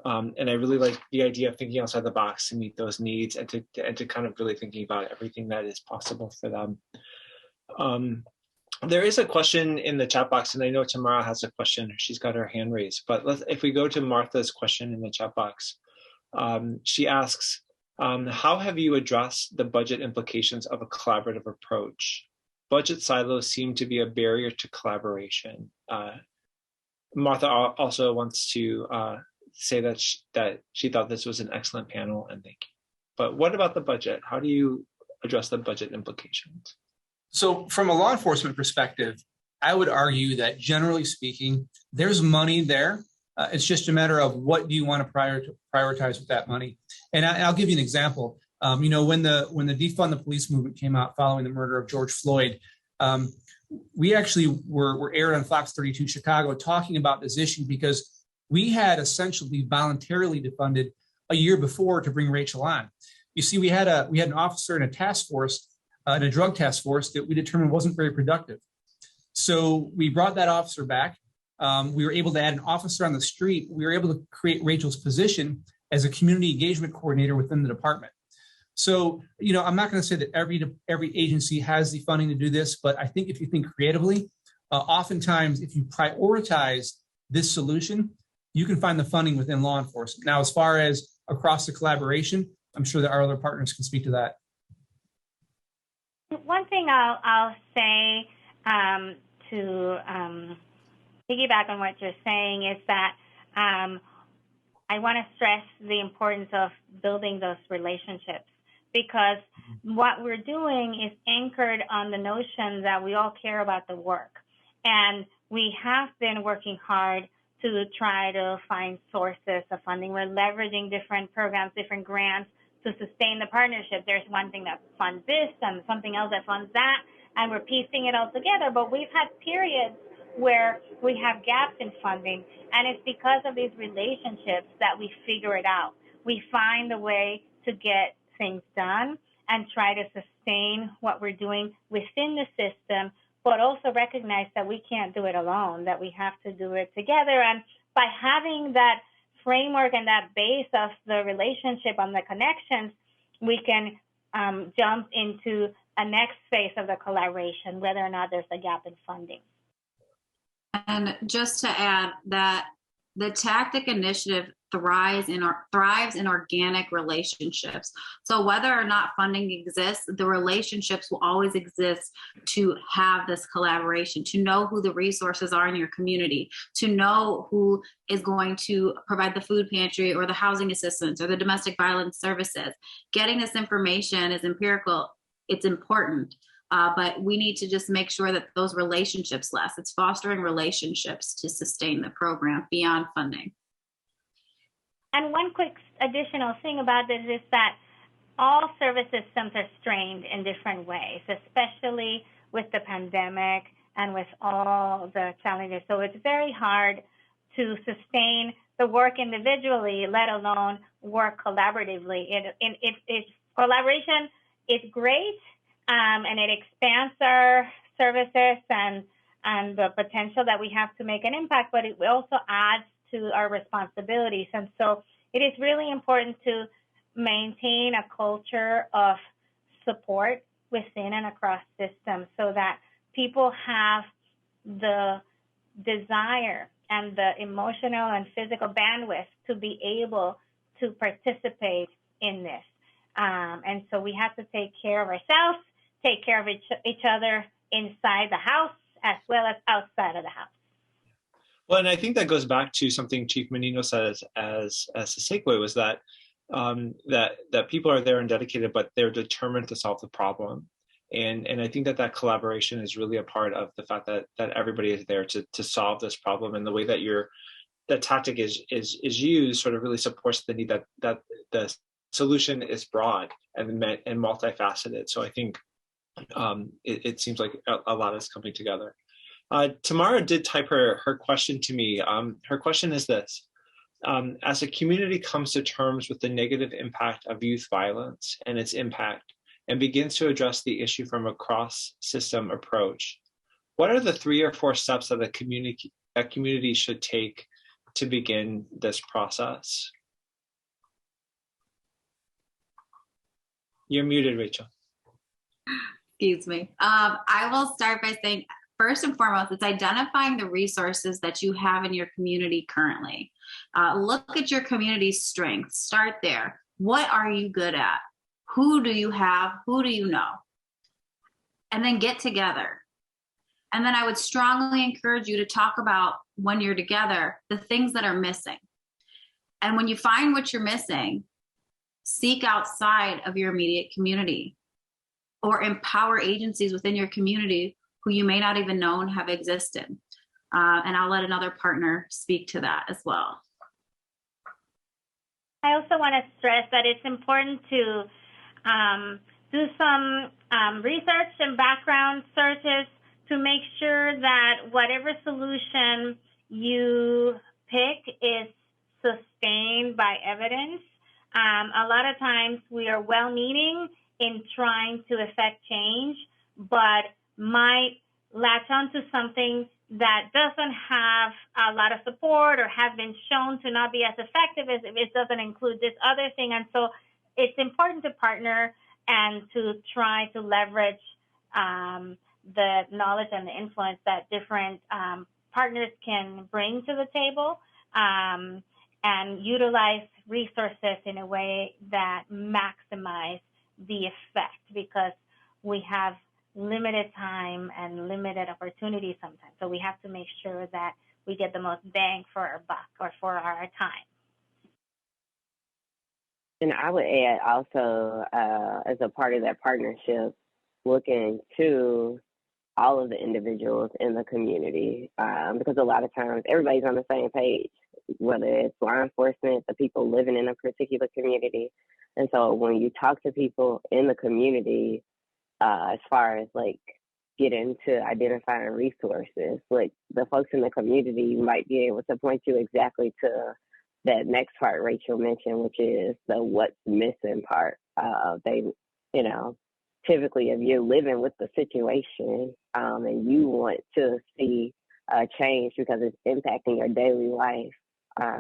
And I really like the idea of thinking outside the box to meet those needs, and to kind of really thinking about everything that is possible for them. There is a question in the chat box, and I know Tobara has a question. She's got her hand raised. But if we go to Martha's question in the chat box, she asks, how have you addressed the budget implications of a collaborative approach? Budget silos seem to be a barrier to collaboration. Martha also wants to say that she thought this was an excellent panel, and thank you. But what about the budget? How do you address the budget implications? So from a law enforcement perspective, I would argue that generally speaking, there's money there. It's just a matter of what do you want to prioritize with that money. And I'll give you an example. When the defund the police movement came out following the murder of George Floyd, we actually were aired on Fox 32 Chicago talking about this issue, because we had essentially voluntarily defunded a year before to bring Rachel on. You see, we had an officer in a task force, in a drug task force, that we determined wasn't very productive. So we brought that officer back. We were able to add an officer on the street. We were able to create Rachel's position as a community engagement coordinator within the department. So, I'm not going to say that every agency has the funding to do this, but I think if you think creatively, oftentimes if you prioritize this solution, you can find the funding within law enforcement. Now, as far as across the collaboration, I'm sure that our other partners can speak to that. One thing I'll say to piggyback on what you're saying is that I want to stress the importance of building those relationships, because what we're doing is anchored on the notion that we all care about the work. And we have been working hard to try to find sources of funding. We're leveraging different programs, different grants to sustain the partnership. There's one thing that funds this and something else that funds that, and we're piecing it all together. But we've had periods where we have gaps in funding, and it's because of these relationships that we figure it out. We find a way to get things done and try to sustain what we're doing within the system, but also recognize that we can't do it alone, that we have to do it together. And by having that framework and that base of the relationship and the connections, we can jump into a next phase of the collaboration, whether or not there's a gap in funding. And just to add that the tactic initiative thrives in organic relationships. So whether or not funding exists, the relationships will always exist to have this collaboration, to know who the resources are in your community, to know who is going to provide the food pantry or the housing assistance or the domestic violence services. Getting this information is empirical. It's important. But we need to just make sure that those relationships last. It's fostering relationships to sustain the program beyond funding. And one quick additional thing about this is that all service systems are strained in different ways, especially with the pandemic and with all the challenges. So it's very hard to sustain the work individually, let alone work collaboratively. Collaboration is great, and it expands our services and the potential that we have to make an impact, but it also adds to our responsibilities. And so it is really important to maintain a culture of support within and across systems so that people have the desire and the emotional and physical bandwidth to be able to participate in this. And so we have to take care of ourselves, take care of each other inside the house as well as outside of the house. Well, and I think that goes back to something Chief Mannino says as a segue, was that that people are there and dedicated, but they're determined to solve the problem. And I think that collaboration is really a part of the fact that everybody is there to solve this problem. And the way that that tactic is used sort of really supports the need that the solution is broad and multifaceted. So I think it seems like a lot is coming together. Tamara did type her question to me. Her question is this: as a community comes to terms with the negative impact of youth violence and its impact, and begins to address the issue from a cross-system approach, what are the 3 or 4 steps that a community should take to begin this process? You're muted, Rachel. Excuse me. I will start by saying, first and foremost, it's identifying the resources that you have in your community currently. Look at your community's strengths. Start there. What are you good at? Who do you have? Who do you know? And then get together. And then I would strongly encourage you to talk about, when you're together, the things that are missing. And when you find what you're missing, seek outside of your immediate community, or empower agencies within your community who you may not even know have existed. And I'll let another partner speak to that as well. I also want to stress that it's important to do some research and background searches to make sure that whatever solution you pick is sustained by evidence. A lot of times we are well-meaning in trying to effect change, but might latch onto something that doesn't have a lot of support or have been shown to not be as effective as if it doesn't include this other thing. And so it's important to partner and to try to leverage the knowledge and the influence that different partners can bring to the table, and utilize resources in a way that maximize the effect, because we have limited time and limited opportunity sometimes. So we have to make sure that we get the most bang for our buck or for our time. And I would add also, as a part of that partnership, looking to all of the individuals in the community, because a lot of times everybody's on the same page, whether it's law enforcement, the people living in a particular community. And so when you talk to people in the community, as far as like getting to identifying resources, like the folks in the community might be able to point you exactly to that next part Rachel mentioned, which is the what's missing part. Typically if you're living with the situation and you want to see a change because it's impacting your daily life,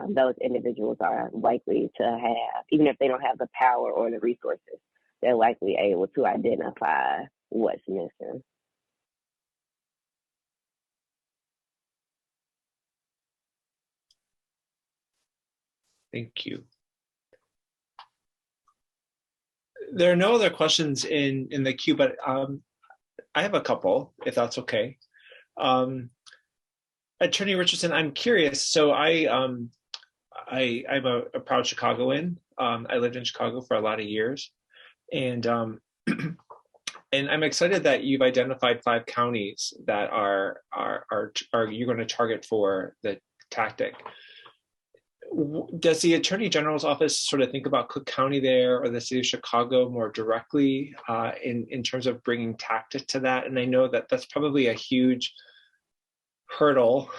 those individuals are likely to have, even if they don't have the power or the resources, they're likely able to identify what's missing. Thank you. There are no other questions in the queue, but I have a couple, if that's okay. Attorney Richardson, I'm curious. So I'm a proud Chicagoan. I lived in Chicago for a lot of years, and I'm excited that you've identified 5 counties that are you're going to target for the tactic. Does the Attorney General's office sort of think about Cook County there or the city of Chicago more directly in terms of bringing tactic to that? And I know that that's probably a huge hurdle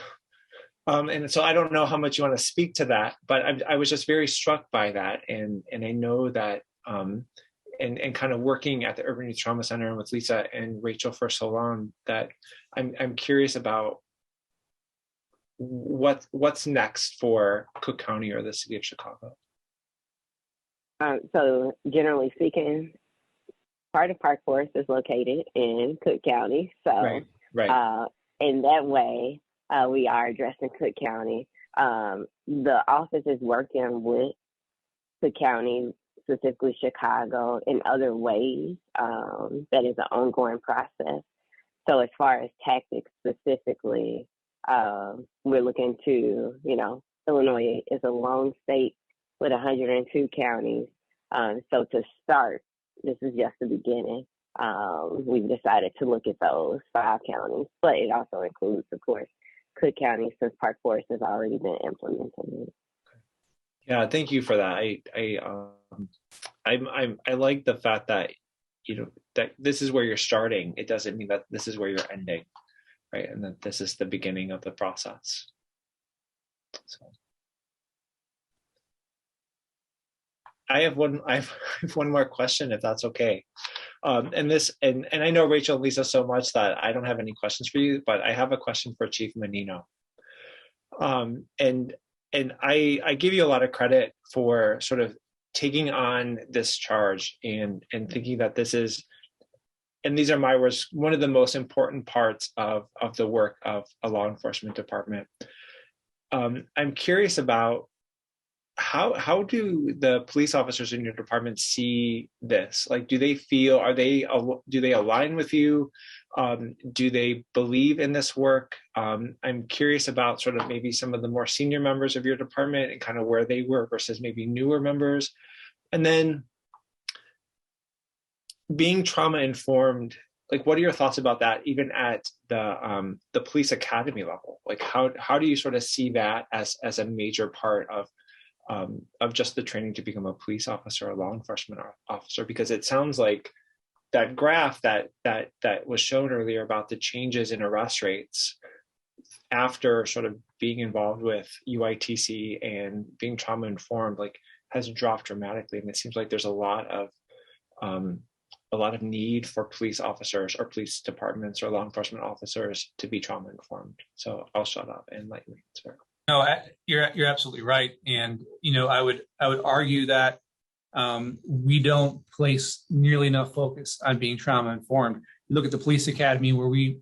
And so I don't know how much you want to speak to that, but I was just very struck by that. And I know that, and kind of working at the Urban Youth Trauma Center with Liza and Rachel for so long, that I'm curious about what's next for Cook County or the city of Chicago. So generally speaking, part of Park Forest is located in Cook County. So right. In that way, we are addressing Cook County. The office is working with Cook County, specifically Chicago, in other ways. That is an ongoing process. So as far as tactics specifically, we're looking to, Illinois is a lone state with 102 counties. So to start, this is just the beginning. We've decided to look at those 5 counties, but it also includes, of course, Cook County, since Park Forest has already been implemented. Yeah, thank you for that. I like the fact that that this is where you're starting. It doesn't mean that this is where you're ending, right? And that this is the beginning of the process. So I have one more question, if that's okay. And I know Rachel and Liza so much that I don't have any questions for you, but I have a question for Chief Mannino. And I give you a lot of credit for sort of taking on this charge and thinking that this is, and these are my words, one of the most important parts of the work of a law enforcement department. I'm curious about how do the police officers in your department see this? Like, do they feel, do they align with you? Do they believe in this work? I'm curious about sort of maybe some of the more senior members of your department and kind of where they were versus maybe newer members. And then being trauma informed, like, what are your thoughts about that, even at the police academy level? Like, how do you sort of see that as a major part of just the training to become a police officer or law enforcement officer? Because it sounds like that graph that was shown earlier about the changes in arrest rates after sort of being involved with UYTC and being trauma informed, like, has dropped dramatically. And it seems like there's a lot of need for police officers or police departments or law enforcement officers to be trauma informed. So I'll shut up and let you answer. No, you're absolutely right. And, I would argue that we don't place nearly enough focus on being trauma informed. You look at the police academy, where we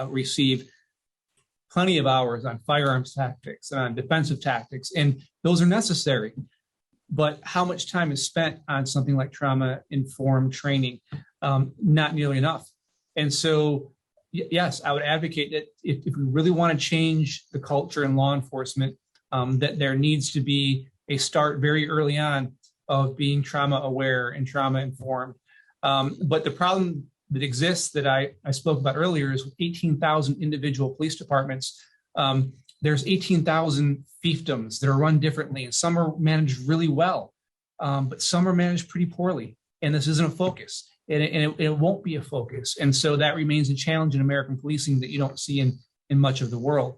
receive plenty of hours on firearms tactics and on defensive tactics, and those are necessary. But how much time is spent on something like trauma informed training? Not nearly enough. And so, yes, I would advocate that if we really want to change the culture in law enforcement, that there needs to be a start very early on of being trauma aware and trauma informed. But the problem that exists that I spoke about earlier is with 18,000 individual police departments, there's 18,000 fiefdoms that are run differently, and some are managed really well, but some are managed pretty poorly. And this isn't a focus. And it won't be a focus. And so that remains a challenge in American policing that you don't see in much of the world.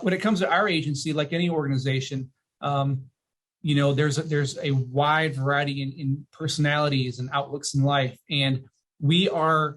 When it comes to our agency, like any organization, there's a wide variety in personalities and outlooks in life. And we are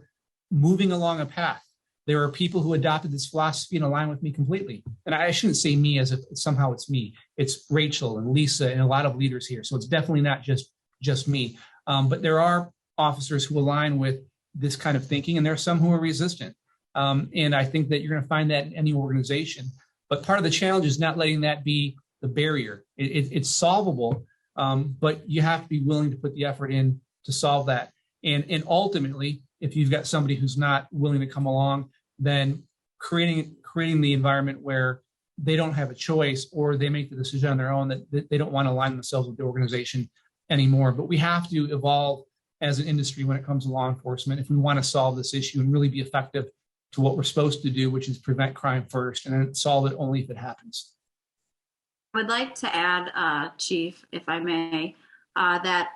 moving along a path. There are people who adopted this philosophy and align with me completely. And I shouldn't say me as if somehow it's me. It's Rachel and Lisa and a lot of leaders here. So it's definitely not just me. But there are officers who align with this kind of thinking, and there are some who are resistant. And I think that you're going to find that in any organization. But part of the challenge is not letting that be the barrier. It's solvable, but you have to be willing to put the effort in to solve that. And ultimately, if you've got somebody who's not willing to come along, then creating the environment where they don't have a choice, or they make the decision on their own that they don't want to align themselves with the organization anymore. But we have to evolve as an industry when it comes to law enforcement if we want to solve this issue and really be effective to what we're supposed to do, which is prevent crime first, and then solve it only if it happens. I would like to add, Chief, if I may, that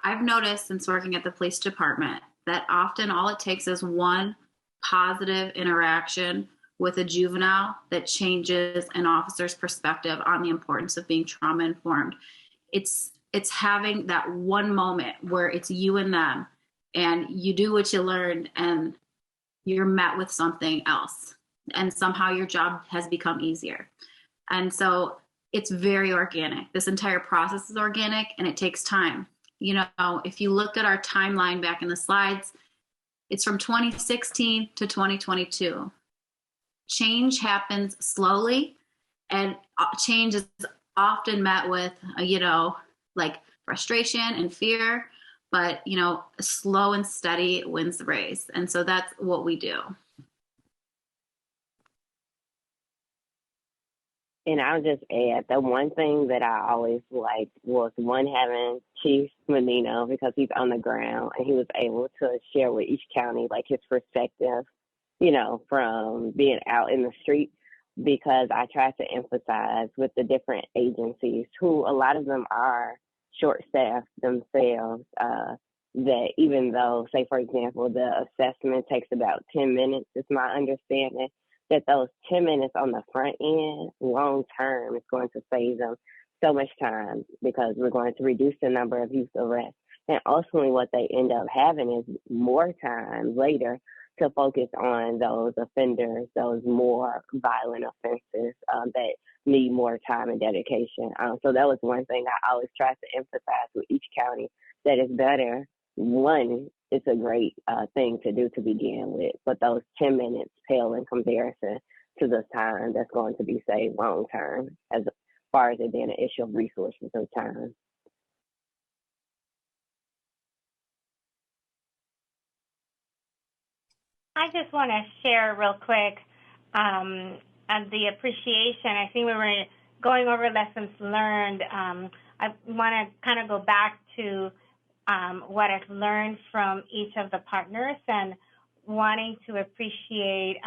I've noticed since working at the police department that often all it takes is one positive interaction with a juvenile that changes an officer's perspective on the importance of being trauma informed. It's having that one moment where it's you and them, and you do what you learned and you're met with something else, and somehow your job has become easier. And so it's very organic. This entire process is organic, and it takes time. You know, if you look at our timeline back in the slides, it's from 2016 to 2022. Change happens slowly, and change is often met with, like frustration and fear, but, slow and steady wins the race. And so that's what we do. And I'll just add, the one thing that I always liked was having Chief Mannino, because he's on the ground and he was able to share with each county, like, his perspective, from being out in the street, because I try to emphasize with the different agencies, who a lot of them are short-staffed themselves, that even though, say, for example, the assessment takes about 10 minutes, is my understanding, that those 10 minutes on the front end, long term, is going to save them so much time, because we're going to reduce the number of youth arrests. And ultimately what they end up having is more time later to focus on those offenders, those more violent offenses that need more time and dedication. So that was one thing I always try to emphasize with each county, that it's better. One, it's a great thing to do to begin with, but those 10 minutes pale in comparison to the time that's going to be saved long term, as far as it being an issue of resources and time. I just want to share real quick on the appreciation. I think we were going over lessons learned. I want to kind of go back to what I've learned from each of the partners, and wanting to appreciate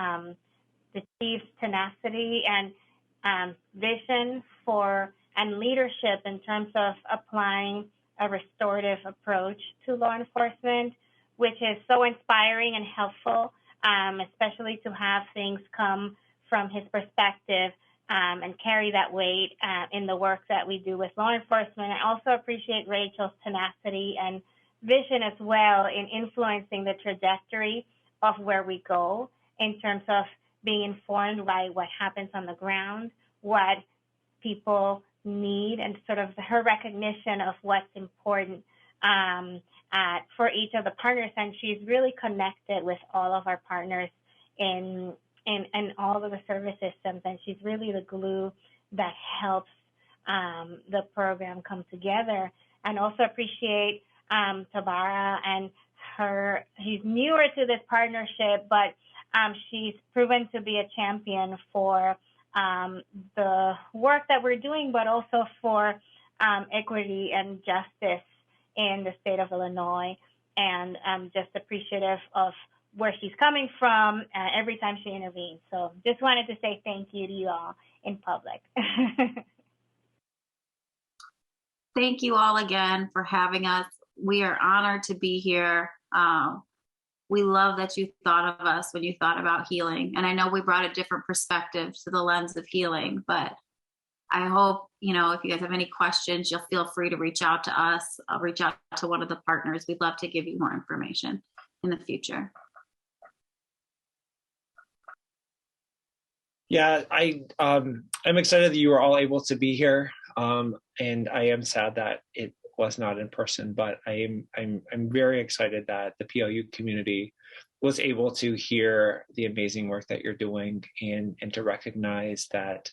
the chief's tenacity and vision for and leadership in terms of applying a restorative approach to law enforcement, which is so inspiring and helpful, especially to have things come from his perspective and carry that weight in the work that we do with law enforcement. I also appreciate Rachel's tenacity and vision as well in influencing the trajectory of where we go in terms of being informed by what happens on the ground, what people need, and sort of her recognition of what's important for each of the partners. And she's really connected with all of our partners in all of the service systems, and she's really the glue that helps the program come together. And also appreciate Tobara and her. She's newer to this partnership, but she's proven to be a champion for the work that we're doing, but also for equity and justice in the state of Illinois. And I'm just appreciative of where she's coming from every time she intervenes. So just wanted to say thank you to you all in public. Thank you all again for having us. We are honored to be here. We love that you thought of us when you thought about healing. And I know we brought a different perspective to the lens of healing, but I hope, if you guys have any questions, you'll feel free to reach out to us. I'll reach out to one of the partners. We'd love to give you more information in the future. Yeah, I'm excited that you were all able to be here, and I am sad that it was not in person. But I'm very excited that the PLU community was able to hear the amazing work that you're doing, and to recognize that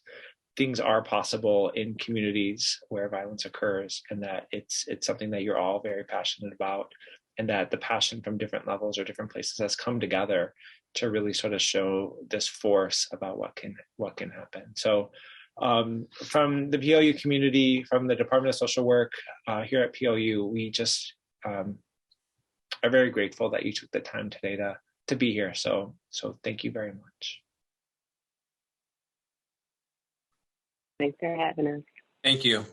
things are possible in communities where violence occurs, and that it's something that you're all very passionate about, and that the passion from different levels or different places has come together to really sort of show this force about what can happen. So from the PLU community, from the Department of Social Work here at PLU, we just are very grateful that you took the time today to be here. So thank you very much. Thanks for having us. Thank you.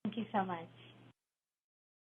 Thank you so much.